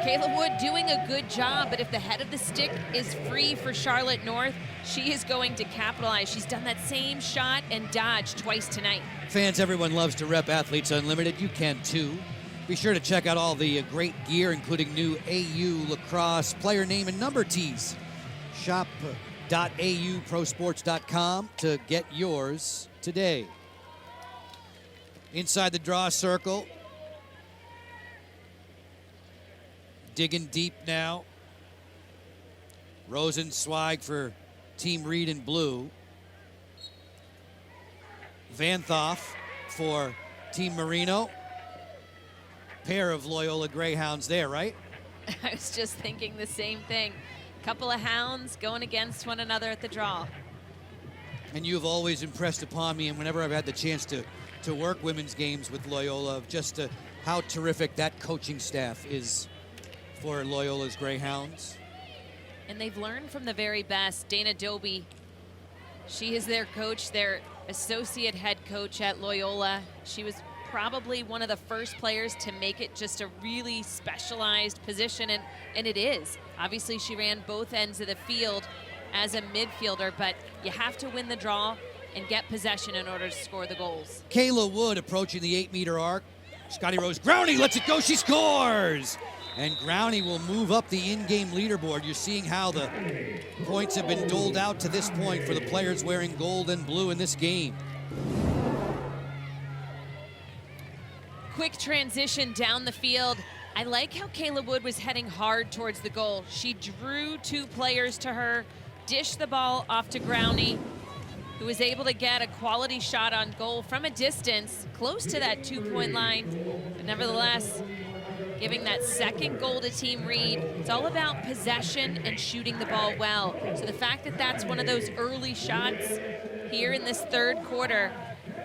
Kayla Wood doing a good job, but if the head of the stick is free for Charlotte North, she is going to capitalize. She's done that same shot and dodge twice tonight. Fans, everyone loves to rep Athletes Unlimited. You can too. Be sure to check out all the great gear, including new AU Lacrosse player name and number tees. Shop.auprosports.com to get yours today. Inside the draw circle. Digging deep now. Rosenzweig for Team Reed in blue. Van Thoff for Team Marino. Pair of Loyola Greyhounds there, right? I was just thinking the same thing. Couple of hounds going against one another at the draw. And you've always impressed upon me, and whenever I've had the chance to work women's games with Loyola, of just how terrific that coaching staff is for Loyola's Greyhounds. And they've learned from the very best. Dana Doby, she is their coach, their associate head coach at Loyola. She was probably one of the first players to make it just a really specialized position, and it is. Obviously, she ran both ends of the field as a midfielder, but you have to win the draw and get possession in order to score the goals. Kayla Wood approaching the 8-meter arc. Scotty Rose Growney lets it go, she scores! And Growney will move up the in-game leaderboard. You're seeing how the points have been doled out to this point for the players wearing gold and blue in this game. Quick transition down the field. I like how Kayla Wood was heading hard towards the goal. She drew 2 players to her, dished the ball off to Growney, who was able to get a quality shot on goal from a distance, close to that 2-point line. But nevertheless, giving that second goal to Team Reed. It's all about possession and shooting the ball well. So the fact that that's one of those early shots here in this 3rd quarter,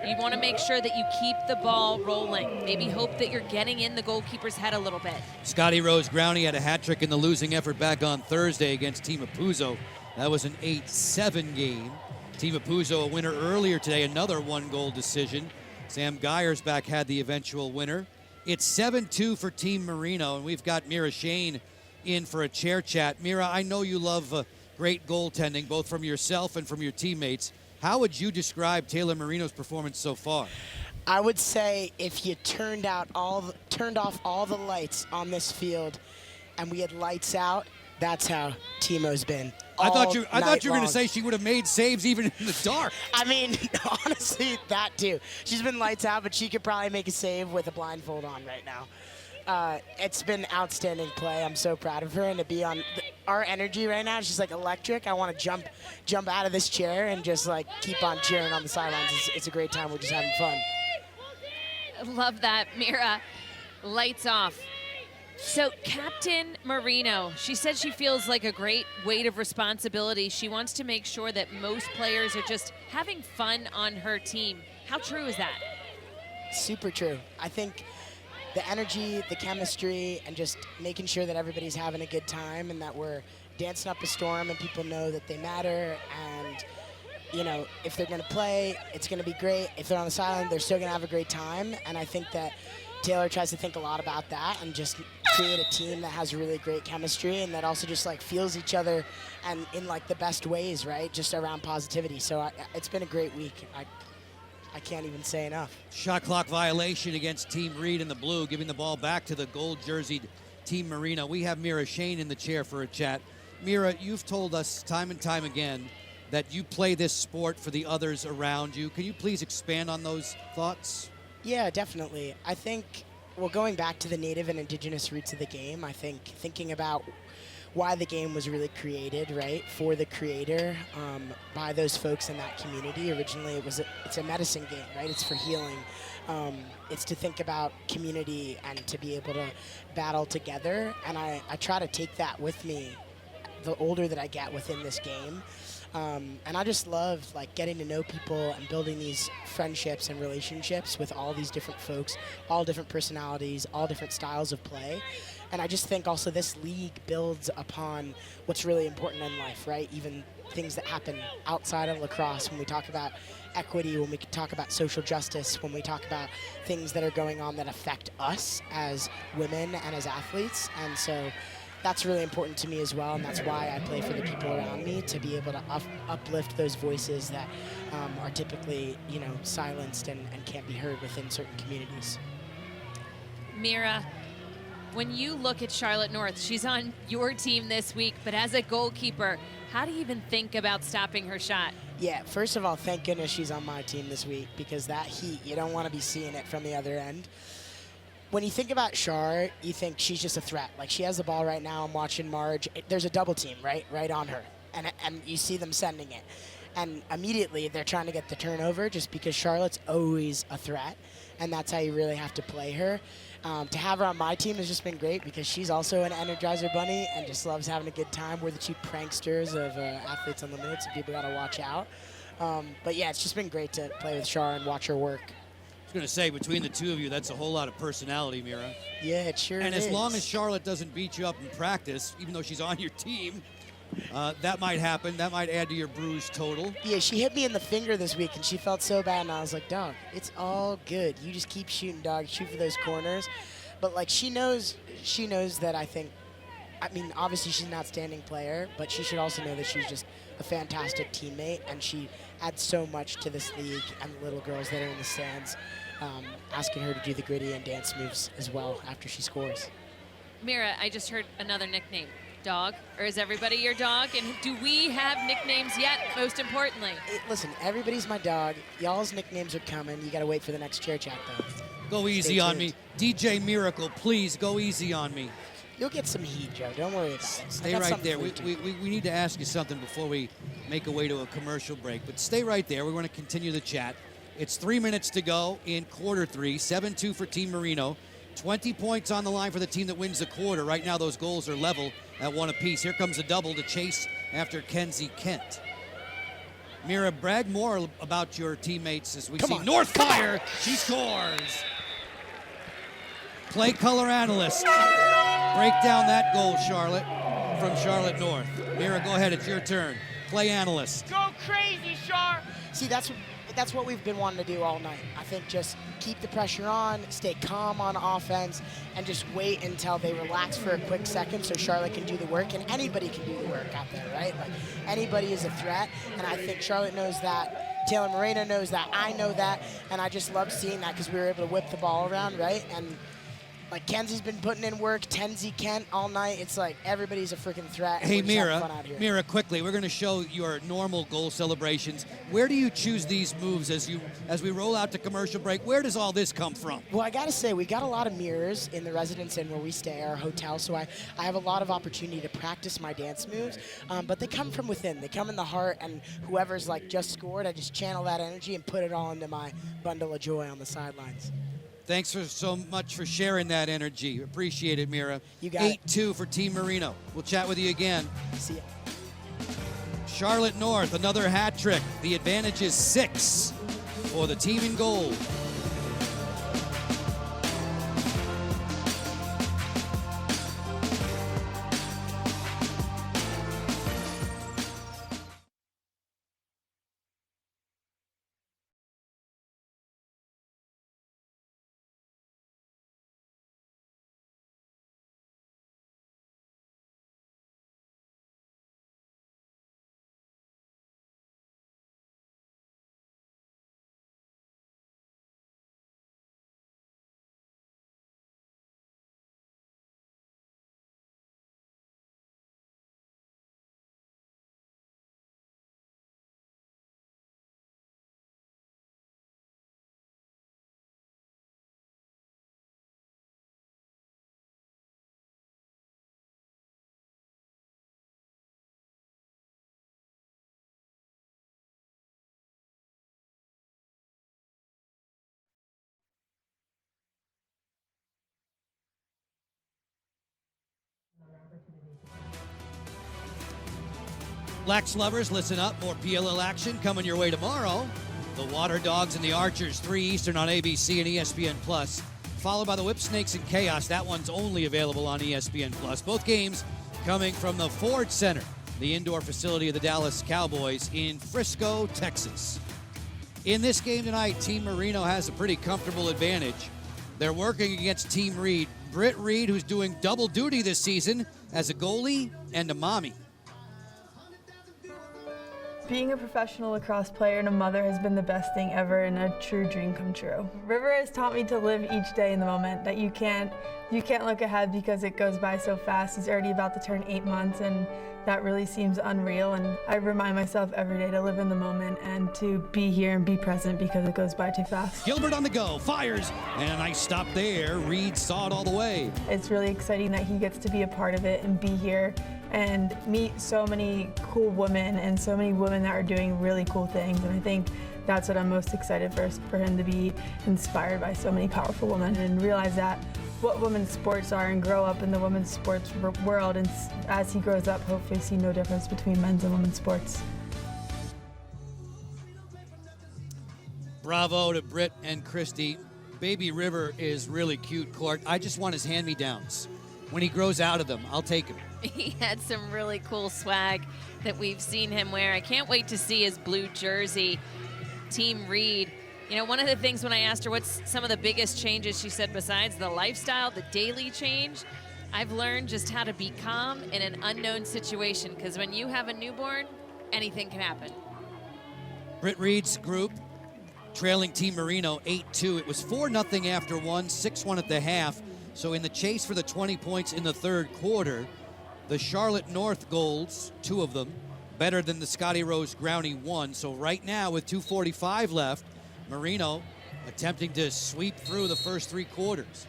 you want to make sure that you keep the ball rolling. Maybe hope that you're getting in the goalkeeper's head a little bit. Scotty Rose Growney had a hat trick in the losing effort back on Thursday against Team Apuzzo. That was an 8-7 game. Team Apuzzo a winner earlier today, another 1-goal decision. Sam Geyersbach had the eventual winner. It's 7-2 for Team Marino, and we've got Mira Shane in for a chair chat. Mira, I know you love great goaltending, both from yourself and from your teammates. How would you describe Taylor Marino's performance so far? I would say if you turned off all the lights on this field and we had lights out, that's how Timo's been. I thought you were going to say she would have made saves even in the dark. I mean, honestly, that too. She's been lights out, but she could probably make a save with a blindfold on right now. It's been outstanding play. I'm so proud of her, and to be on our energy right now is just like electric. I want to jump out of this chair and just like keep on cheering on the sidelines. It's a great time. We're just having fun. Love that, Mira. Lights off. So Captain Marino, she said she feels like a great weight of responsibility. She wants to make sure that most players are just having fun on her team. How true is that? Super true. I think the energy, the chemistry, and just making sure that everybody's having a good time and that we're dancing up a storm and people know that they matter. And, you know, if they're going to play, it's going to be great. If they're on the sideline, they're still going to have a great time. And I think that Taylor tries to think a lot about that and just create a team that has really great chemistry and that also just like feels each other and in like the best ways, right? Just around positivity. So it's been a great week. I can't even say enough. Shot clock violation against Team Reed in the blue, giving the ball back to the gold jerseyed Team Marino. We have Mira Shane in the chair for a chat. Mira, you've told us time and time again that you play this sport for the others around you. Can you please expand on those thoughts? Yeah, definitely. I think, well, going back to the native and indigenous roots of the game, I think thinking about why the game was really created, right, for the creator, by those folks in that community. Originally, it's a medicine game, right? It's for healing. It's to think about community and to be able to battle together. And I try to take that with me the older that I get within this game. And I just love like getting to know people and building these friendships and relationships with all these different folks, all different personalities, all different styles of play. And I just think also this league builds upon what's really important in life, right? Even things that happen outside of lacrosse, when we talk about equity, when we talk about social justice, when we talk about things that are going on that affect us as women and as athletes. And so that's really important to me as well, and that's why I play for the people around me, to be able to uplift those voices that are typically, you know, silenced and can't be heard within certain communities. Mira, when you look at Charlotte North, she's on your team this week, but as a goalkeeper, how do you even think about stopping her shot? Yeah, first of all, thank goodness she's on my team this week, because that heat, you don't want to be seeing it from the other end. When you think about Char, you think she's just a threat. Like, she has the ball right now. I'm watching Marge. There's a double team right on her, and you see them sending it. And immediately they're trying to get the turnover just because Charlotte's always a threat, and that's how you really have to play her. To have her on my team has just been great because she's also an Energizer Bunny and just loves having a good time. We're the two pranksters of Athletes Unlimited, so people got to watch out. But yeah, it's just been great to play with Char and watch her work. I was going to say, between the two of you, that's a whole lot of personality, Mira. Yeah, it sure is. And as long as Charlotte doesn't beat you up in practice, even though she's on your team, that might happen. That might add to your bruise total. Yeah, she hit me in the finger this week, and she felt so bad, and I was like, dog, it's all good. You just keep shooting, dog. Shoot for those corners. But, like, she knows that I mean, obviously she's an outstanding player, but she should also know that she's just a fantastic teammate, and she adds so much to this league and the little girls that are in the stands, asking her to do the gritty and dance moves as well after she scores. Mira, I just heard another nickname. Dog? Or is everybody your dog? And do we have nicknames yet, most importantly? Listen, everybody's my dog. Y'all's nicknames are coming. You got to wait for the next chair chat, though. Go easy on me. DJ Miracle, please go easy on me. You'll get some heat, Joe. Don't worry about it. Stay right there. We need to ask you something before we make our way to a commercial break. But stay right there. We want to continue the chat. It's 3 minutes to go in quarter three. 7-2 for Team Marino. 20 points on the line for the team that wins the quarter. Right now, those goals are level at one apiece. Here comes a double to chase after Kenzie Kent. Mira, brag more about your teammates as we see North fire. She scores. Play color analyst. Break down that goal, Charlotte, from Charlotte North. Mira, go ahead. It's your turn. Play analyst. Go crazy, Char. See, that's what we've been wanting to do all night. I think just keep the pressure on, stay calm on offense, and just wait until they relax for a quick second so Charlotte can do the work, and anybody can do the work out there, right? Like, anybody is a threat, and I think Charlotte knows that. Taylor Moreno knows that. I know that, and I just love seeing that because we were able to whip the ball around, right? And Like, Kenzie's been putting in work, Tenzie, Kent all night. It's like everybody's a freaking threat. Hey, We're just having fun Mira, out here. Mira, quickly, we're going to show your normal goal celebrations. Where do you choose these moves as we roll out to commercial break? Where does all this come from? Well, I got to say, we got a lot of mirrors in the residence inn where we stay, our hotel, so I have a lot of opportunity to practice my dance moves, but they come from within. They come in the heart, and whoever's like just scored, I just channel that energy and put it all into my bundle of joy on the sidelines. Thanks so much for sharing that energy. Appreciate it, Mira. You got it. 8-2 for Team Marino. We'll chat with you again. See ya. Charlotte North, another hat trick. The advantage is 6 for the team in gold. Lax lovers, listen up. More PLL action coming your way tomorrow. The Water Dogs and the Archers, 3 Eastern on ABC and ESPN+. Followed by the Whip Snakes and Chaos. That one's only available on ESPN+. Both games coming from the Ford Center, the indoor facility of the Dallas Cowboys in Frisco, Texas. In this game tonight, Team Marino has a pretty comfortable advantage. They're working against Team Reed. Britt Reed, who's doing double duty this season as a goalie and a mommy. Being a professional lacrosse player and a mother has been the best thing ever and a true dream come true. River has taught me to live each day in the moment, that you can't look ahead because it goes by so fast. He's already about to turn 8 months, and that really seems unreal, and I remind myself every day to live in the moment and to be here and be present because it goes by too fast. Gilbert on the go, fires, and a nice stop there. Reed saw it all the way. It's really exciting that he gets to be a part of it and be here and meet so many cool women and so many women that are doing really cool things, and I think that's what I'm most excited for him to be inspired by so many powerful women and realize that what women's sports are and grow up in the women's sports world, and as he grows up, hopefully see no difference between men's and women's sports. Bravo to Britt and Christy. Baby River is really cute, Court. I just want his hand-me-downs. When he grows out of them, I'll take him. He had some really cool swag that we've seen him wear. I can't wait to see his blue jersey. Team Reed. You know, one of the things when I asked her what's some of the biggest changes, she said besides the lifestyle, the daily change, I've learned just how to be calm in an unknown situation, because when you have a newborn, anything can happen. Britt Reed's group trailing Team Marino 8-2. It was 4-0 after one, 6-1 at the half. So in the chase for the 20 points in the third quarter, the Charlotte North goals, 2 of them, better than the Scotty Rose Growney 1. So right now with 2:45 left, Marino attempting to sweep through the first 3 quarters.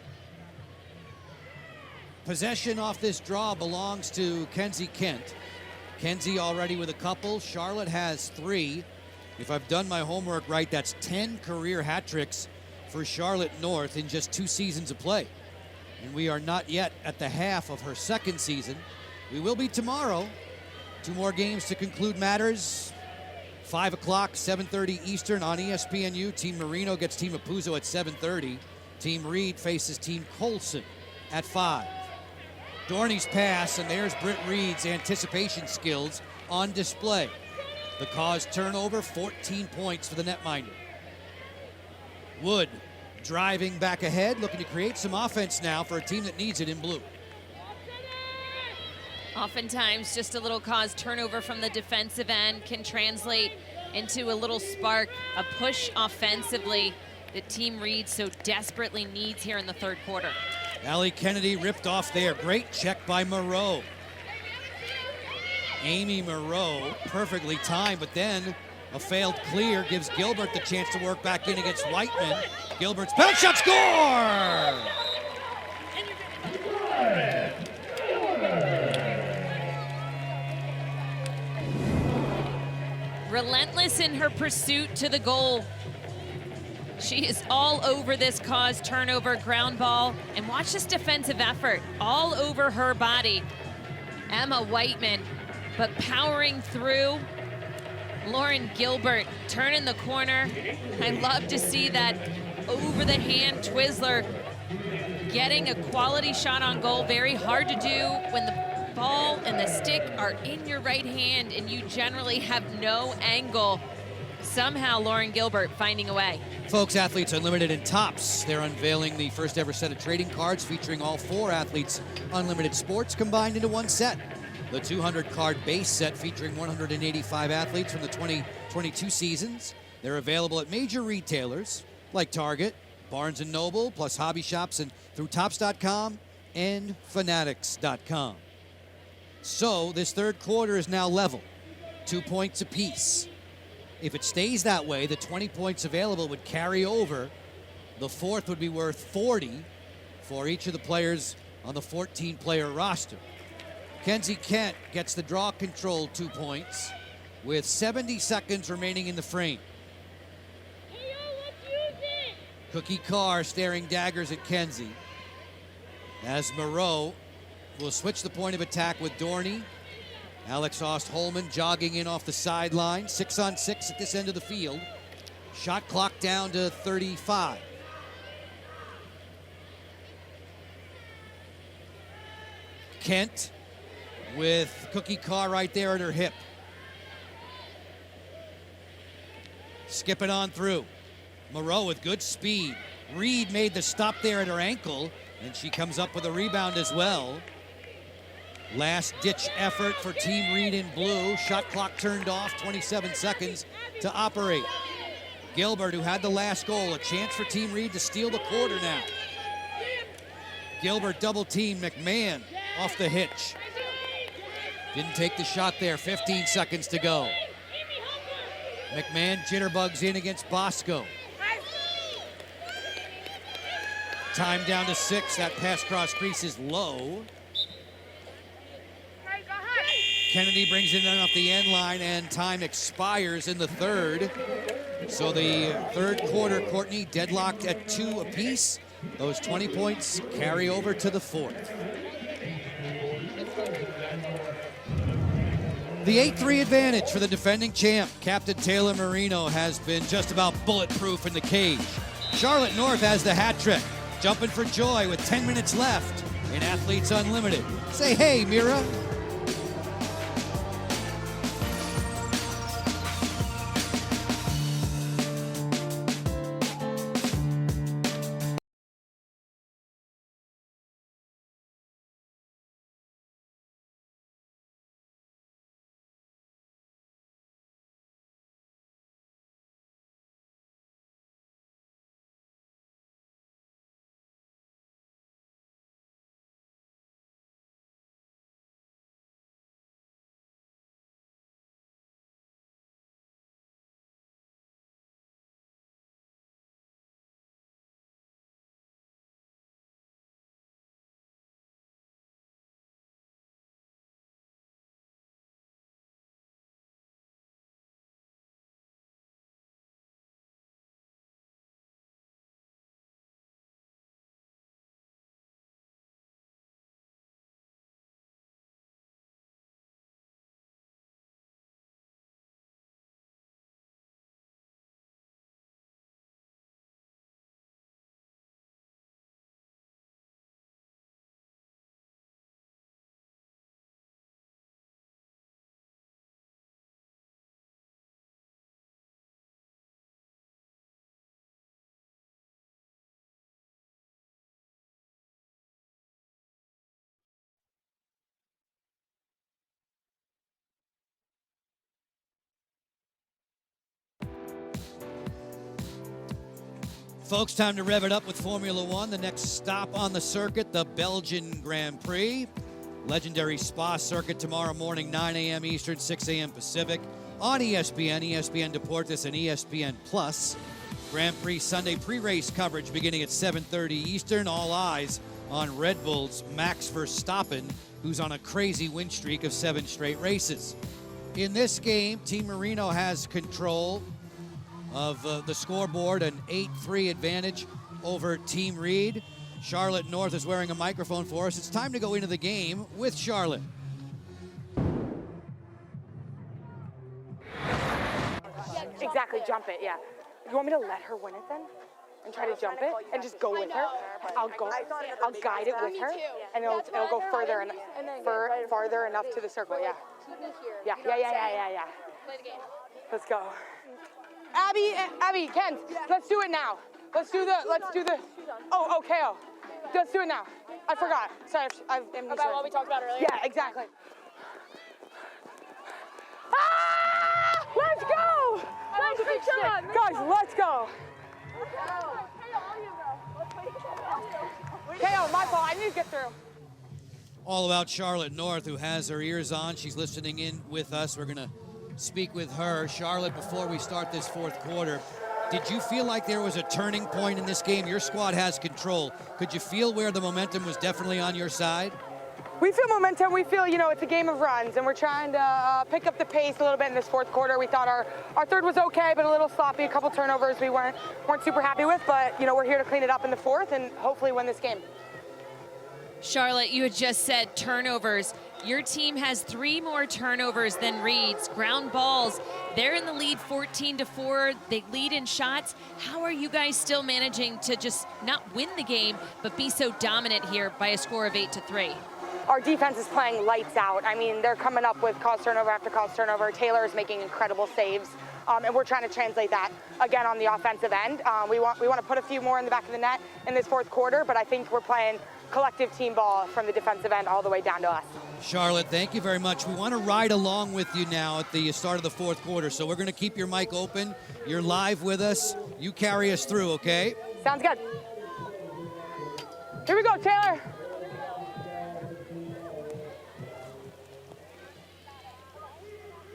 Possession off this draw belongs to Kenzie Kent. Kenzie already with a couple. Charlotte has 3. If I've done my homework right, that's 10 career hat tricks for Charlotte North in just 2 seasons of play. And we are not yet at the half of her second season. We will be tomorrow. 2 more games to conclude matters. 5 o'clock, 7:30 Eastern on ESPNU. Team Marino gets Team Apuzzo at 7:30. Team Reed faces Team Colson at 5. Dorney's pass, and there's Britt Reed's anticipation skills on display. The cause turnover, 14 points for the netminder. Wood driving back ahead, looking to create some offense now for a team that needs it in blue. Oftentimes, just a little cause turnover from the defensive end can translate into a little spark, a push offensively that Team Reed so desperately needs here in the third quarter. Allie Kennedy ripped off there. Great check by Moreau. Amy Moreau, perfectly timed, but then a failed clear gives Gilbert the chance to work back in against Whiteman. Gilbert's bounce shot, score! Relentless in her pursuit to the goal. She is all over this cause turnover ground ball, and watch this defensive effort all over her body. Emma Whiteman, but powering through. Lauren Gilbert turning the corner. I love to see that over the hand Twizzler getting a quality shot on goal. Very hard to do when the ball and the stick are in your right hand and you generally have no angle. Somehow Lauren Gilbert finding a way. Folks, Athletes Unlimited and Tops, they're unveiling the first ever set of trading cards featuring all 4 Athletes Unlimited sports combined into one set. The 200 card base set featuring 185 athletes from the 2022 seasons. They're available at major retailers like Target, Barnes & Noble, plus hobby shops and through Tops.com and Fanatics.com. So this third quarter is now level, 2 points apiece. If it stays that way, the 20 points available would carry over. The fourth would be worth 40 for each of the players on the 14-player roster. Kenzie Kent gets the draw control 2 points with 70 seconds remaining in the frame. Cookie Carr staring daggers at Kenzie as Moreau will switch the point of attack with Dorney. Alex Ost-Holman jogging in off the sideline. 6-on-6 at this end of the field. Shot clock down to 35. Kent with Cookie Carr right there at her hip. Skipping on through. Moreau with good speed. Reed made the stop there at her ankle, and she comes up with a rebound as well. Last ditch effort for Team Reed in blue. Shot clock turned off, 27 seconds to operate. Gilbert, who had the last goal, a chance for Team Reed to steal the quarter now. Gilbert double team McMahon off the hitch. Didn't take the shot there, 15 seconds to go. McMahon jitterbugs in against Bosco. Time down to 6, that pass cross crease is low. Kennedy brings it in off the end line, and time expires in the third. So the third quarter, Courtney, deadlocked at 2 apiece. Those 20 points carry over to the fourth. The 8-3 advantage for the defending champ. Captain Taylor Marino has been just about bulletproof in the cage. Charlotte North has the hat trick, jumping for joy with 10 minutes left in Athletes Unlimited. Say hey, Mira. Folks, time to rev it up with Formula One. The next stop on the circuit, the Belgian Grand Prix. Legendary Spa circuit tomorrow morning, 9 a.m. Eastern, 6 a.m. Pacific on ESPN, ESPN Deportes, and ESPN Plus. Grand Prix Sunday pre-race coverage beginning at 7:30 Eastern. All eyes on Red Bull's Max Verstappen, who's on a crazy win streak of 7 straight races. In this game, Team Marino has control of the scoreboard, an 8-3 advantage over Team Reed. Charlotte North is wearing a microphone for us. It's time to go into the game with Charlotte. Exactly, jump it, yeah. You want me to let her win it then? And try to jump it and just go with her? I'll guide it with her, and it'll go further and farther enough to the circle, yeah. Yeah. Play the game. Let's go. Abby, Ken, let's do it now. Let's do the, oh, KO. Let's do it now. I forgot. Sorry, I've amnesia. About what we talked about earlier? Yeah, exactly. Ah! Let's go! Guys, let's go. KO, my fault. I need to get through. All about Charlotte North, who has her ears on. She's listening in with us. We're going to speak with her. Charlotte, before we start this fourth quarter, did you feel like there was a turning point in this game? Your squad has control. Could you feel where the momentum was definitely on your side? We feel momentum. We feel, it's a game of runs, and we're trying to pick up the pace a little bit in this fourth quarter. We thought our third was okay, but a little sloppy. A couple turnovers we weren't super happy with, but, we're here to clean it up in the fourth and hopefully win this game. Charlotte, you had just said turnovers. Your team has 3 more turnovers than Reed's. Ground balls, they're in the lead 14-4. They lead in shots. How are you guys still managing to just not win the game, but be so dominant here by a score of 8-3? Our defense is playing lights out. I mean, they're coming up with cause turnover after cause turnover. Taylor is making incredible saves, and we're trying to translate that again on the offensive end. We want to put a few more in the back of the net in this fourth quarter, but I think we're playing collective team ball from the defensive end all the way down to us. Charlotte, thank you very much. We want to ride along with you now at the start of the fourth quarter, so we're going to keep your mic open. You're live with us. You carry us through, okay? Sounds good. Here we go, Taylor.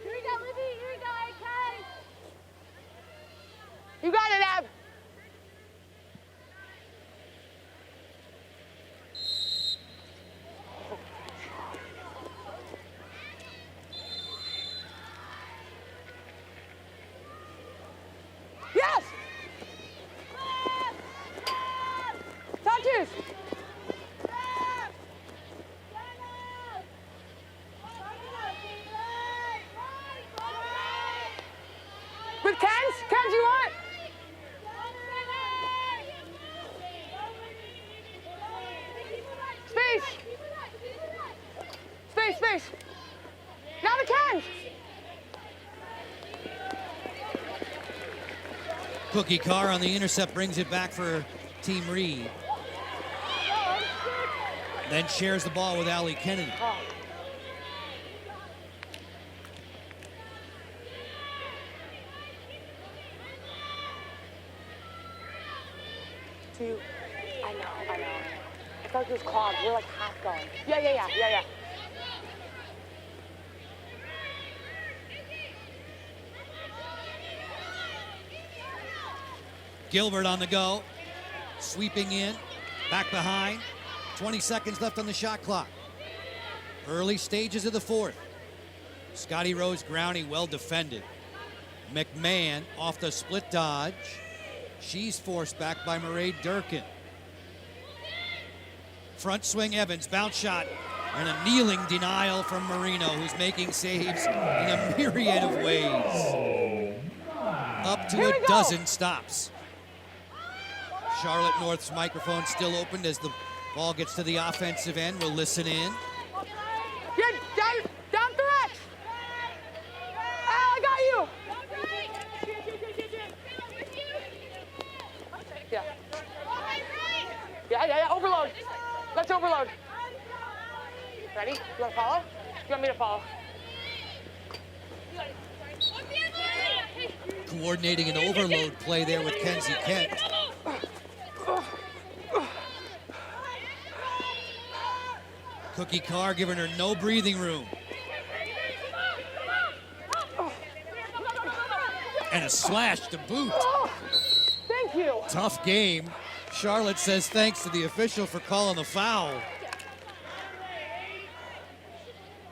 Here we go, Levy. Here we go, AK. You got it, Ab. Yes! Touches! With Kens? Kens, you want? Space! Now the Kens! Cookie Carr on the intercept brings it back for Team Reed. Then shares the ball with Allie Kennedy. I know. I felt like it was clogged. We're like half going. Yeah. Gilbert on the go, sweeping in, back behind. 20 seconds left on the shot clock. Early stages of the fourth. Scotty Rose Growney well defended. McMahon off the split dodge. She's forced back by Mairead Durkin. Front swing Evans, bounce shot, and a kneeling denial from Marino, who's making saves in a myriad of ways. Up to a dozen stops. Charlotte North's microphone still opened as the ball gets to the offensive end. We'll listen in. Yeah, down threat! I got you! Yeah, overload. Let's overload. Ready? You want to follow? You want me to follow? Coordinating an overload play there with Kenzie Kent. Cookie Carr giving her no breathing room. And a slash to boot. Thank you. Tough game. Charlotte says thanks to the official for calling the foul.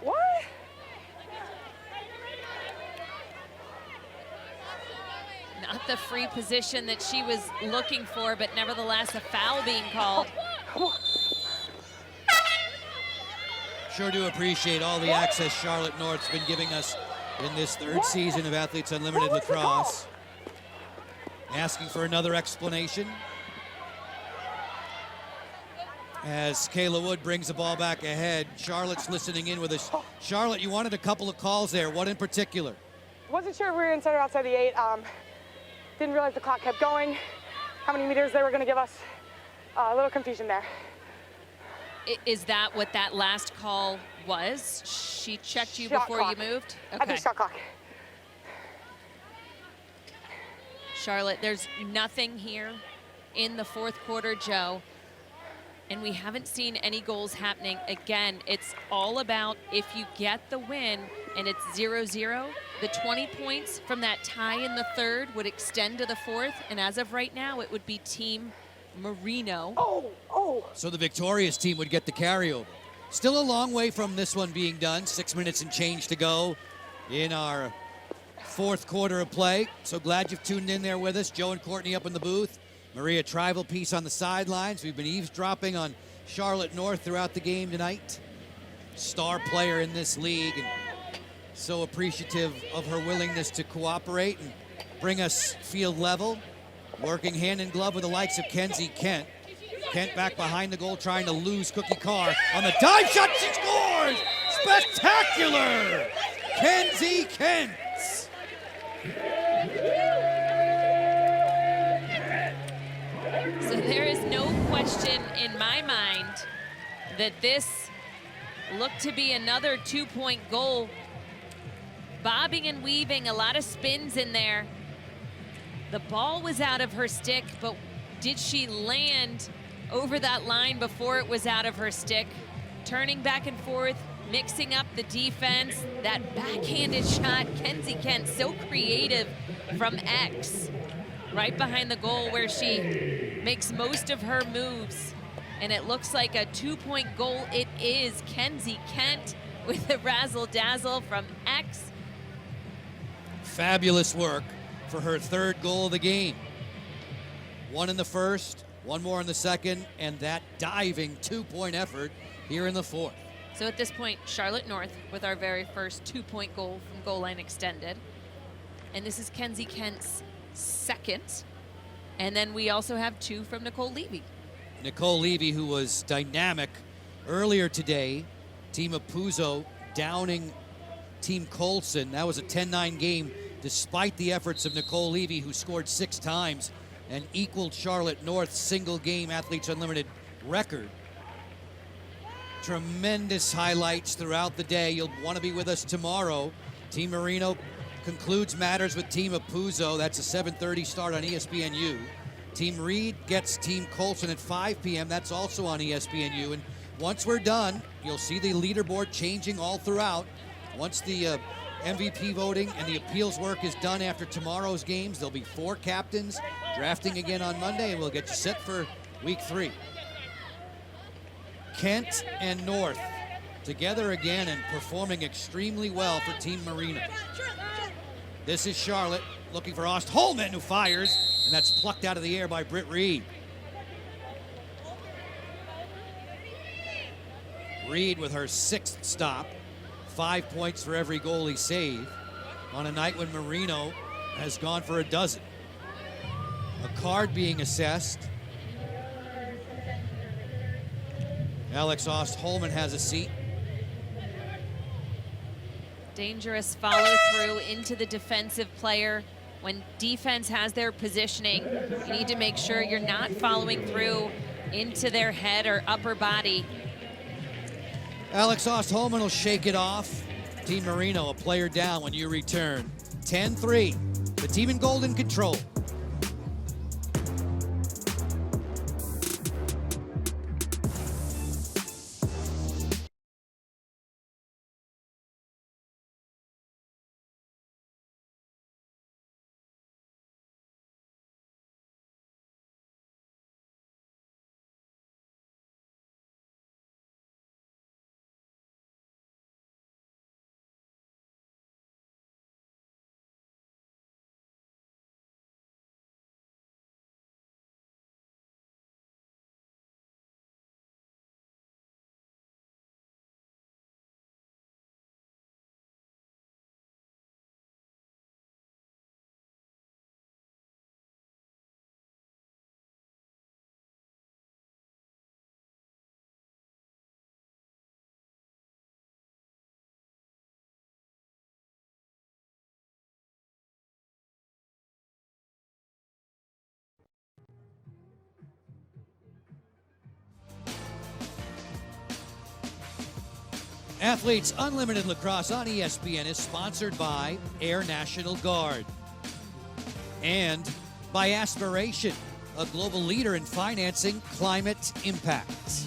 What? Not the free position that she was looking for, but nevertheless a foul being called. Sure do appreciate all the access Charlotte North's been giving us in this third season of Athletes Unlimited Lacrosse. Asking for another explanation as Kayla Wood brings the ball back ahead. Charlotte's listening in with us. Charlotte, you wanted a couple of calls there. What in particular? Wasn't sure if we were inside or outside the 8. Didn't realize the clock kept going. How many meters they were going to give us. A little confusion there. Is that what that last call was? She checked you Shot before clock. you moved? I think shot clock. Charlotte, there's nothing here in the fourth quarter, Joe. And we haven't seen any goals happening. Again, it's all about if you get the win and it's 0-0, the 20 points from that tie in the third would extend to the fourth. And as of right now, it would be Team Marino. So the victorious team would get the carryover. Still a long way from this one being done. 6 minutes and change to go in our fourth quarter of play. So glad you've tuned in there with us. Joe and Courtney up in the booth. Maria Trival piece on the sidelines. We've been eavesdropping on Charlotte North throughout the game tonight. Star player in this league, and so appreciative of her willingness to cooperate and bring us field level. Working hand in glove with the likes of Kenzie Kent. Kent back behind the goal trying to lose Cookie Carr. On the dive shot, she scores! Spectacular! Kenzie Kent! So there is no question in my mind that this looked to be another 2-point goal. Bobbing and weaving, a lot of spins in there. The ball was out of her stick, but did she land over that line before it was out of her stick? Turning back and forth, mixing up the defense. That backhanded shot, Kenzie Kent, so creative from X. Right behind the goal where she makes most of her moves. And it looks like a 2-point goal. It is Kenzie Kent with the razzle-dazzle from X. Fabulous work for her third goal of the game. One in the first, one more in the second, and that diving 2-point effort here in the fourth. So at this point, Charlotte North with our very first 2-point goal from goal line extended. And this is Kenzie Kent's second. And then we also have 2 from Nicole Levy. Nicole Levy, who was dynamic earlier today. Team of Puzo downing Team Colson. That was a 10-9 game despite the efforts of Nicole Levy, who scored 6 times and equaled Charlotte North's single-game Athletes Unlimited record. Tremendous highlights throughout the day. You'll want to be with us tomorrow. Team Marino concludes matters with Team of Puzo. That's a 7:30 start on ESPNU. Team Reed gets Team Colson at 5 p.m. That's also on ESPNU. And once we're done, you'll see the leaderboard changing all throughout. Once the MVP voting and the appeals work is done after tomorrow's games, there'll be 4 captains drafting again on Monday, and we'll get you set for week 3. Kent and North together again and performing extremely well for Team Marino. This is Charlotte looking for Holman, who fires, and that's plucked out of the air by Britt Reed. Reed with her 6th stop. 5 points for every goalie save on a night when Marino has gone for a dozen. A card being assessed. Alex Holman has a seat. Dangerous follow through into the defensive player. When defense has their positioning, you need to make sure you're not following through into their head or upper body. Alex Holman will shake it off. Team Marino, a player down when you return. 10-3, the team in golden control. Athletes Unlimited Lacrosse on ESPN is sponsored by Air National Guard and by Aspiration, a global leader in financing climate impact.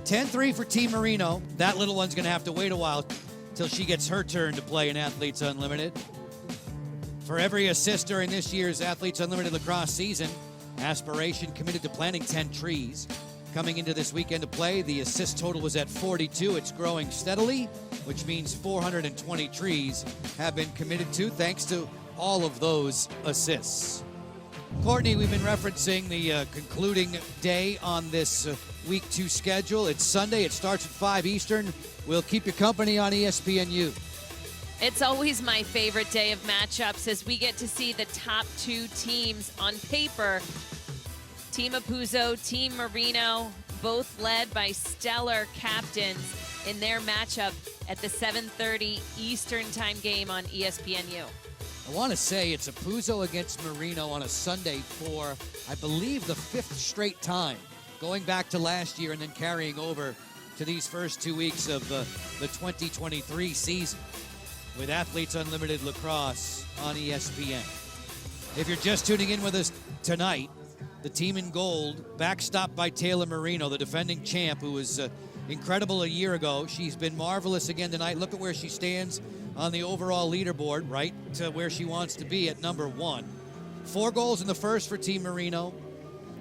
10-3 for Team Marino. That little one's going to have to wait a while till she gets her turn to play in Athletes Unlimited. For every assist during this year's Athletes Unlimited Lacrosse season, Aspiration committed to planting 10 trees. Coming into this weekend to play, the assist total was at 42. It's growing steadily, which means 420 trees have been committed to thanks to all of those assists. Courtney, we've been referencing the concluding day on this Week 2 schedule. It's Sunday. It starts at 5 Eastern. We'll keep you company on ESPNU. It's always my favorite day of matchups as we get to see the top two teams on paper. Team Apuzzo, Team Marino, both led by stellar captains in their matchup at the 7:30 Eastern Time game on ESPNU. I want to say it's Apuzzo against Marino on a Sunday for, I believe, the 5th straight time, going back to last year and then carrying over to these first 2 weeks of the 2023 season with Athletes Unlimited Lacrosse on ESPN. If you're just tuning in with us tonight, the team in gold, backstopped by Taylor Marino, the defending champ, who was incredible a year ago. She's been marvelous again tonight. Look at where she stands on the overall leaderboard, right to where she wants to be at number 1. 4 goals in the first for Team Marino.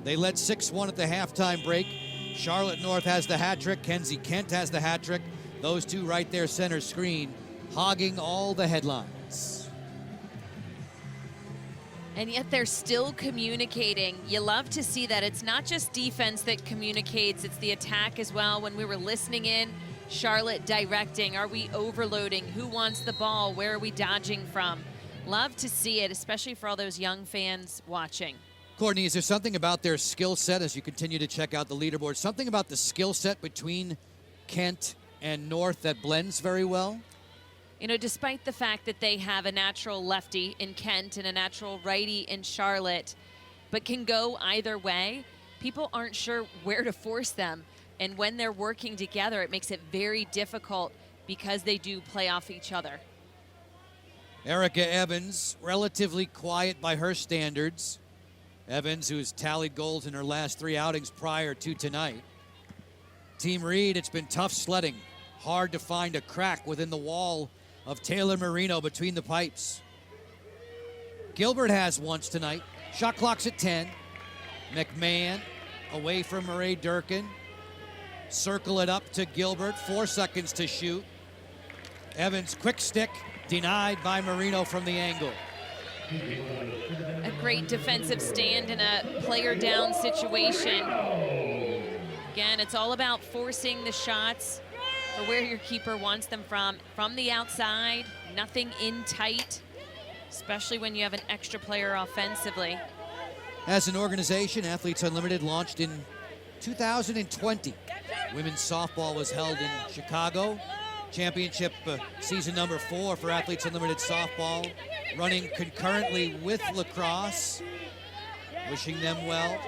They led 6-1 at the halftime break. Charlotte North has the hat trick. Kenzie Kent has the hat trick. Those two right there center screen, hogging all the headlines. And yet they're still communicating. You love to see that. It's not just defense that communicates, it's the attack as well. When we were listening in, Charlotte directing. Are we overloading? Who wants the ball? Where are we dodging from? Love to see it, especially for all those young fans watching. Courtney, is there something about their skill set as you continue to check out the leaderboard? Something about the skill set between Kent and North that blends very well? You know, despite the fact that they have a natural lefty in Kent and a natural righty in Charlotte, but can go either way, people aren't sure where to force them. And when they're working together, it makes it very difficult because they do play off each other. Erica Evans, relatively quiet by her standards. Evans, who's tallied goals in her last 3 outings prior to tonight. Team Reed, it's been tough sledding. Hard to find a crack within the wall of Taylor Marino between the pipes. Gilbert has once tonight. Shot clock's at 10. McMahon away from Murray Durkin. Circle it up to Gilbert. 4 seconds to shoot. Evans, quick stick, denied by Marino from the angle. A great defensive stand in a player down situation. Again, it's all about forcing the shots for where your keeper wants them from the outside, nothing in tight, especially when you have an extra player offensively. As an organization, Athletes Unlimited launched in 2020. Women's softball was held in Chicago. Championship season number 4 for Athletes Unlimited softball, running concurrently with lacrosse. Wishing them well.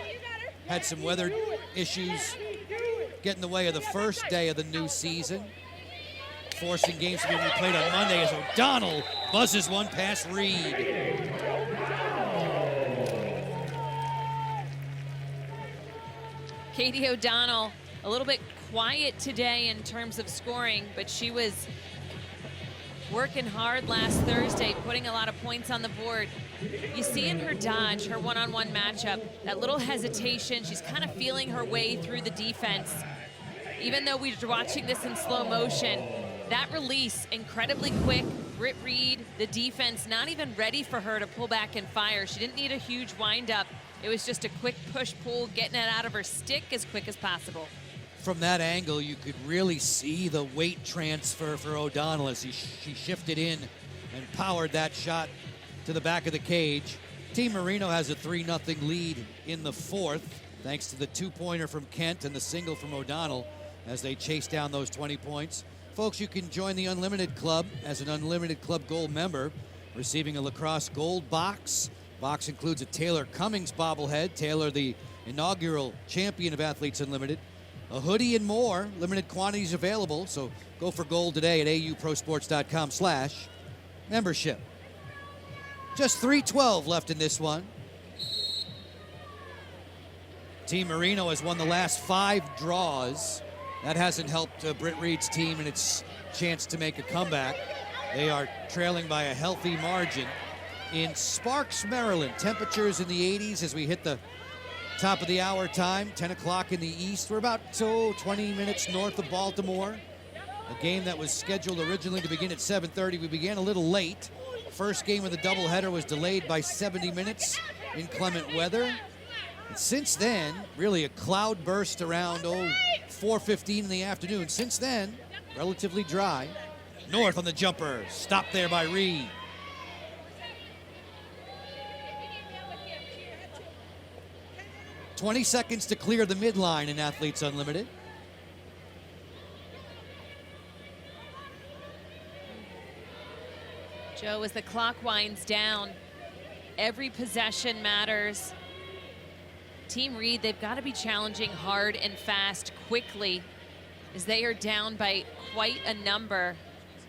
Had some weather issues get in the way of the first day of the new season, forcing games to be replayed on Monday as O'Donnell buzzes one past Reed. Katie O'Donnell, a little bit quiet today in terms of scoring, but she was working hard last Thursday, putting a lot of points on the board. You see in her dodge, her one-on-one matchup, that little hesitation. She's kind of feeling her way through the defense. Even though we were watching this in slow motion, that release, incredibly quick. Britt Reed, the defense, not even ready for her to pull back and fire. She didn't need a huge windup. It was just a quick push-pull, getting it out of her stick as quick as possible. From that angle, you could really see the weight transfer for O'Donnell as she shifted in and powered that shot to the back of the cage. Team Marino has a 3-0 lead in the 4th, thanks to the 2-pointer from Kent and the single from O'Donnell as they chase down those 20 points. Folks, you can join the Unlimited Club as an Unlimited Club Gold member, receiving a lacrosse gold box. Box includes a Taylor Cummings bobblehead. Taylor, the inaugural champion of Athletes Unlimited. a hoodie and more. Limited quantities available, so go for gold today at auprosports.com/membership. Just 3:12 left in this one. Team Marino has won the last 5 draws. That hasn't helped Britt Reed's team in its chance to make a comeback. They are trailing by a healthy margin. In Sparks, Maryland, temperatures in the 80s as we hit the top of the hour time, 10 o'clock in the east. We're about 20 minutes north of Baltimore. A game that was scheduled originally to begin at 7:30. We began a little late. First game of the doubleheader was delayed by 70 minutes in clement weather. And since then, really a cloud burst around 4:15 in the afternoon. Since then, relatively dry. North on the jumper, stopped there by Reed. "20 seconds to clear the midline in Athletes Unlimited." Joe, as the clock winds down, every possession matters. Team Reed, they've got to be challenging hard and fast quickly as they are down by quite a number.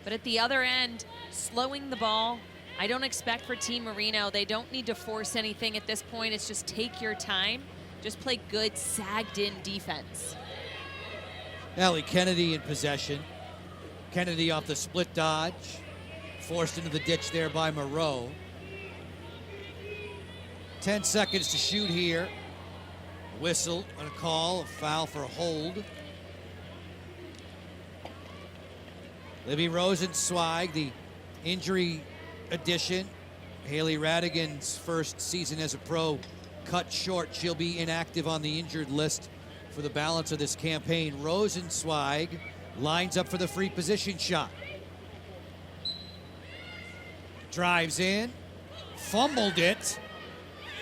But at the other end, slowing the ball, I don't expect for Team Marino. They don't need to force anything at this point. It's just take your time. Just play good, sagged-in defense. Allie Kennedy in possession. Kennedy off the split dodge. Forced into the ditch there by Moreau. 10 seconds to shoot here. Whistle and a call, a foul for a hold. Levy Rosenzweig, the injury addition. Haley Radigan's first season as a pro cut short. She'll be inactive on the injured list for the balance of this campaign. Rosenzweig lines up for the free position shot. Drives in, fumbled it,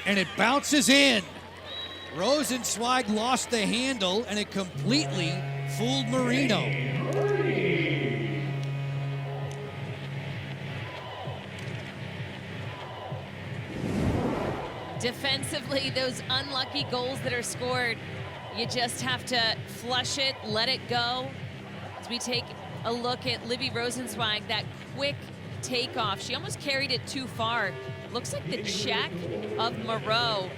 and it bounces in. Rosenzweig lost the handle, and it completely fooled Marino. Defensively, those unlucky goals that are scored, you just have to flush it, let it go. As we take a look at Levy Rosenzweig, that quick takeoff, she almost carried it too far. Looks like the check of Moreau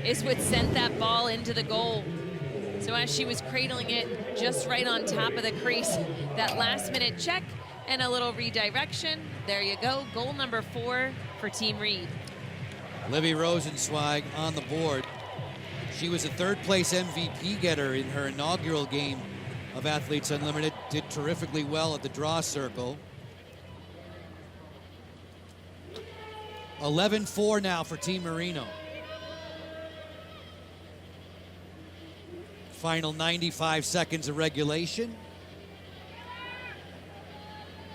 is what sent that ball into the goal. So as she was cradling it just right on top of the crease, that last minute check and a little redirection. There you go, goal number 4 for Team Reed. Levy Rosenzweig on the board. She was a third place MVP getter in her inaugural game of Athletes Unlimited. Did terrifically well at the draw circle. 11-4 now for Team Marino. Final 95 seconds of regulation.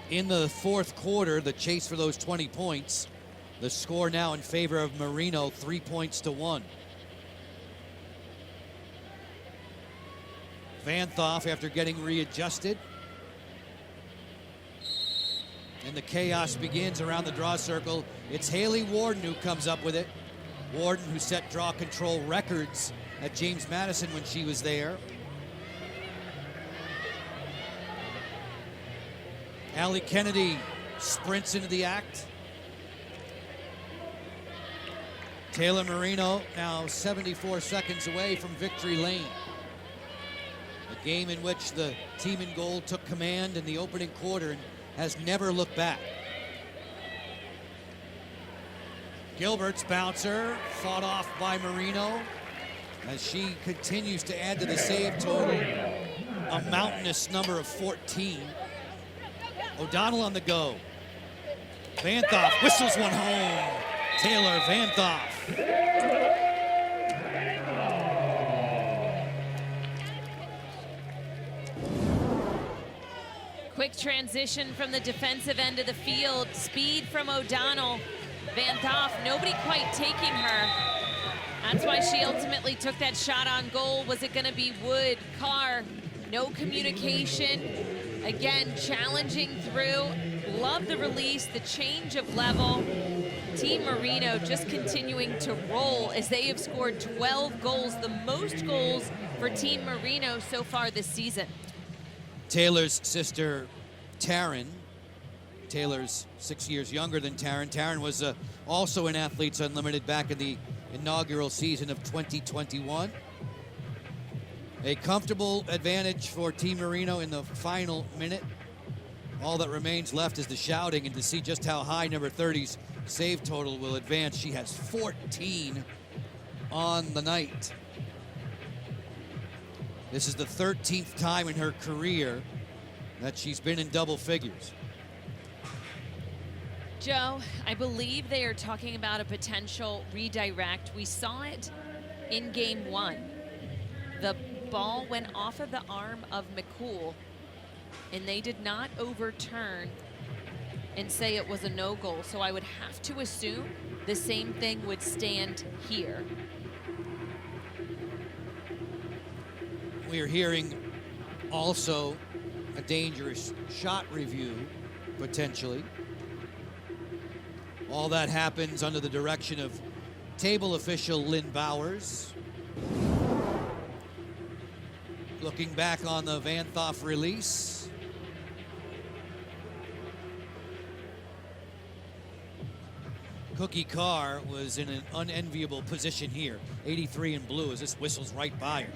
In the fourth quarter, the chase for those 20 points. The score now in favor of Marino, 3-1. Vanthoff after getting readjusted. And the chaos begins around the draw circle. It's Haley Warden who comes up with it. Warden, who set draw control records at James Madison when she was there. Allie Kennedy sprints into the act. Taylor Marino now 74 seconds away from victory lane. A game in which the team in goal took command in the opening quarter and has never looked back. Gilbert's bouncer fought off by Marino as she continues to add to the save total, a mountainous number of 14. O'Donnell on the go. Vanthoff whistles one home. Taylor Vanthoff. Quick transition from the defensive end of the field. Speed from O'Donnell. Vanthoff, nobody quite taking her. That's why she ultimately took that shot on goal. Was it going to be Wood, Carr? No communication. Again, challenging through. Love the release, the change of level. Team Marino just continuing to roll as they have scored 12 goals, the most goals for Team Marino so far this season. Taylor's sister, Taryn. Taylor's 6 years younger than Taryn. Taryn was also in Athletes Unlimited back in the inaugural season of 2021. A comfortable advantage for Team Marino in the final minute. All that remains left is the shouting and to see just how high number 30's save total will advance. She has 14 on the night. This is the 13th time in her career that she's been in double figures. Joe, I believe they are talking about a potential redirect. We saw it in game 1. The ball went off of the arm of McCool, and they did not overturn and say it was a no goal. So I would have to assume the same thing would stand here. We're hearing also a dangerous shot review, potentially. All that happens under the direction of table official Lynn Bowers. Looking back on the Van Thoff release. Cookie Carr was in an unenviable position here. 83 in blue as this whistles right by her.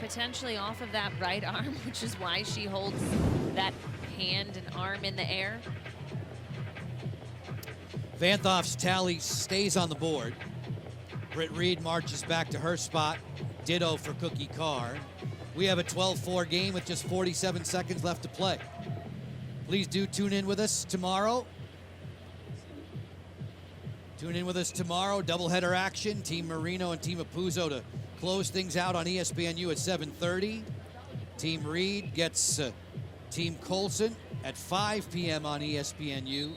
Potentially off of that right arm, which is why she holds that hand and arm in the air. Van Thoff's tally stays on the board. Britt Reed marches back to her spot. Ditto for Cookie Carr. We have a 12-4 game with just 47 seconds left to play. Please do tune in with us tomorrow. Tune in with us tomorrow. Doubleheader action. Team Marino and Team Apuzzo to close things out on ESPNU at 7:30. Team Reed gets Team Colson at 5 p.m. on ESPNU.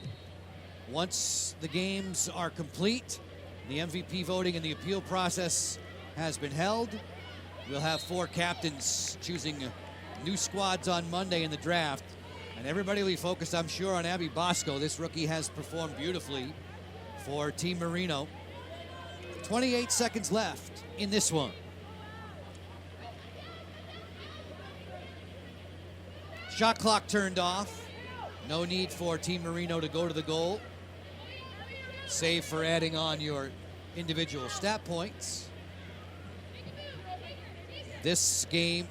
Once the games are complete, the MVP voting and the appeal process has been held. We'll have 4 captains choosing new squads on Monday in the draft. And everybody will be focused, I'm sure, on Abby Bosco. This rookie has performed beautifully for Team Marino. 28 seconds left in this one. Shot clock turned off. No need for Team Marino to go to the goal, save for adding on your individual stat points. This game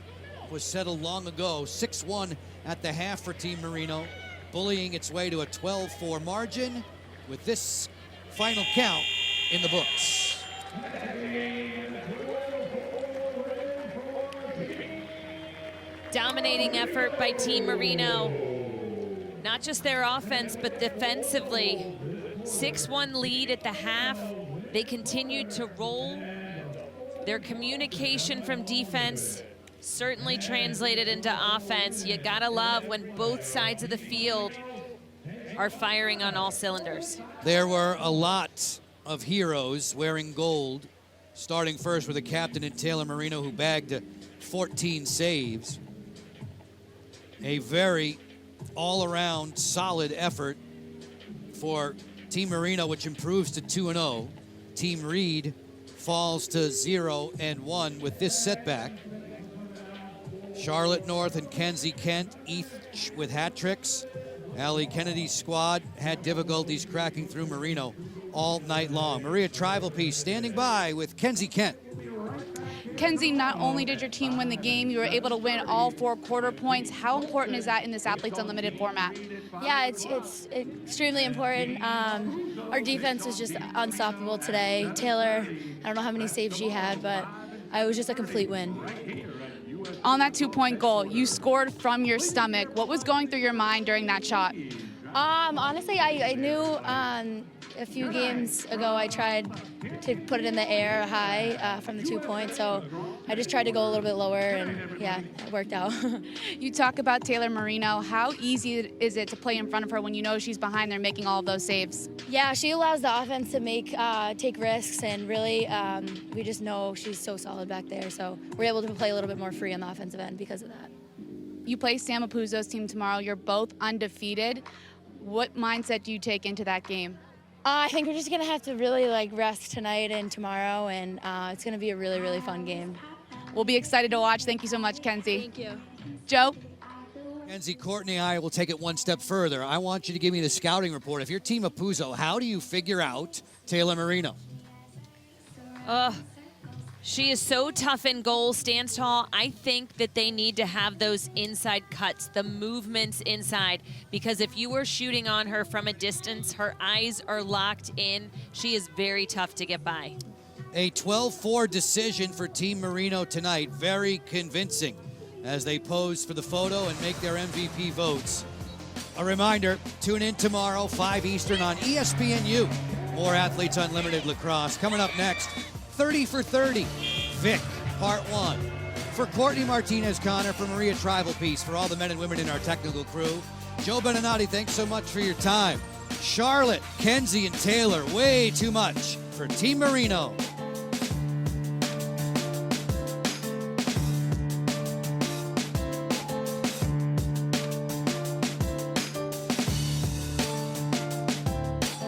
was settled long ago, 6-1 at the half for Team Marino, bullying its way to a 12-4 margin with this final count in the books. Dominating effort by Team Marino. Not just their offense, but defensively. 6-1 lead at the half. They continued to roll. Their communication from defense certainly translated into offense. You gotta love when both sides of the field are firing on all cylinders. There were a lot of heroes wearing gold, starting first with the captain in Taylor Marino, who bagged 14 saves. A very all-around solid effort for Team Marino, which improves to 2-0. Team Reed falls to 0-1 with this setback. Charlotte North and Kenzie Kent each with hat tricks. Allie Kennedy's squad had difficulties cracking through Marino all night long. Maria Trivalpe standing by with Kenzie Kent. Kenzie, not only did your team win the game, you were able to win all 4 quarter points. How important is that in this Athletes Unlimited format? Yeah, it's extremely important. Our defense was just unstoppable today. Taylor, I don't know how many saves she had, but it was just a complete win. On that 2-point goal, you scored from your stomach. What was going through your mind during that shot? Honestly, I knew a few games ago I tried to put it in the air high from the 2 points, so I just tried to go a little bit lower, and yeah, it worked out. You talk about Taylor Marino. How easy is it to play in front of her when you know she's behind there making all of those saves? Yeah, she allows the offense to take risks, and really we just know she's so solid back there, so we're able to play a little bit more free on the offensive end because of that. You play Sam Apuzzo's team tomorrow. You're both undefeated. What mindset do you take into that game? I think we're just gonna have to really rest tonight and tomorrow, and it's gonna be a really, really fun game. We'll be excited to watch. Thank you so much, Kenzie. Thank you. Joe? Kenzie, Courtney, and I will take it one step further. I want you to give me the scouting report. If you're Team Apuzzo, how do you figure out Taylor Marino? She is so tough in goal, stands tall. I think that they need to have those inside cuts, the movements inside, because if you were shooting on her from a distance, her eyes are locked in. She is very tough to get by. A 12-4 decision for Team Marino tonight. Very convincing as they pose for the photo and make their MVP votes. A reminder, tune in tomorrow, 5 Eastern on ESPNU. More Athletes Unlimited Lacrosse. Coming up next, 30 for 30, Vic, Part 1. For Courtney Martinez-Connor, for Maria Tribal Peace, for all the men and women in our technical crew, Joe Beninati, thanks so much for your time. Charlotte, Kenzie, and Taylor, way too much for Team Marino.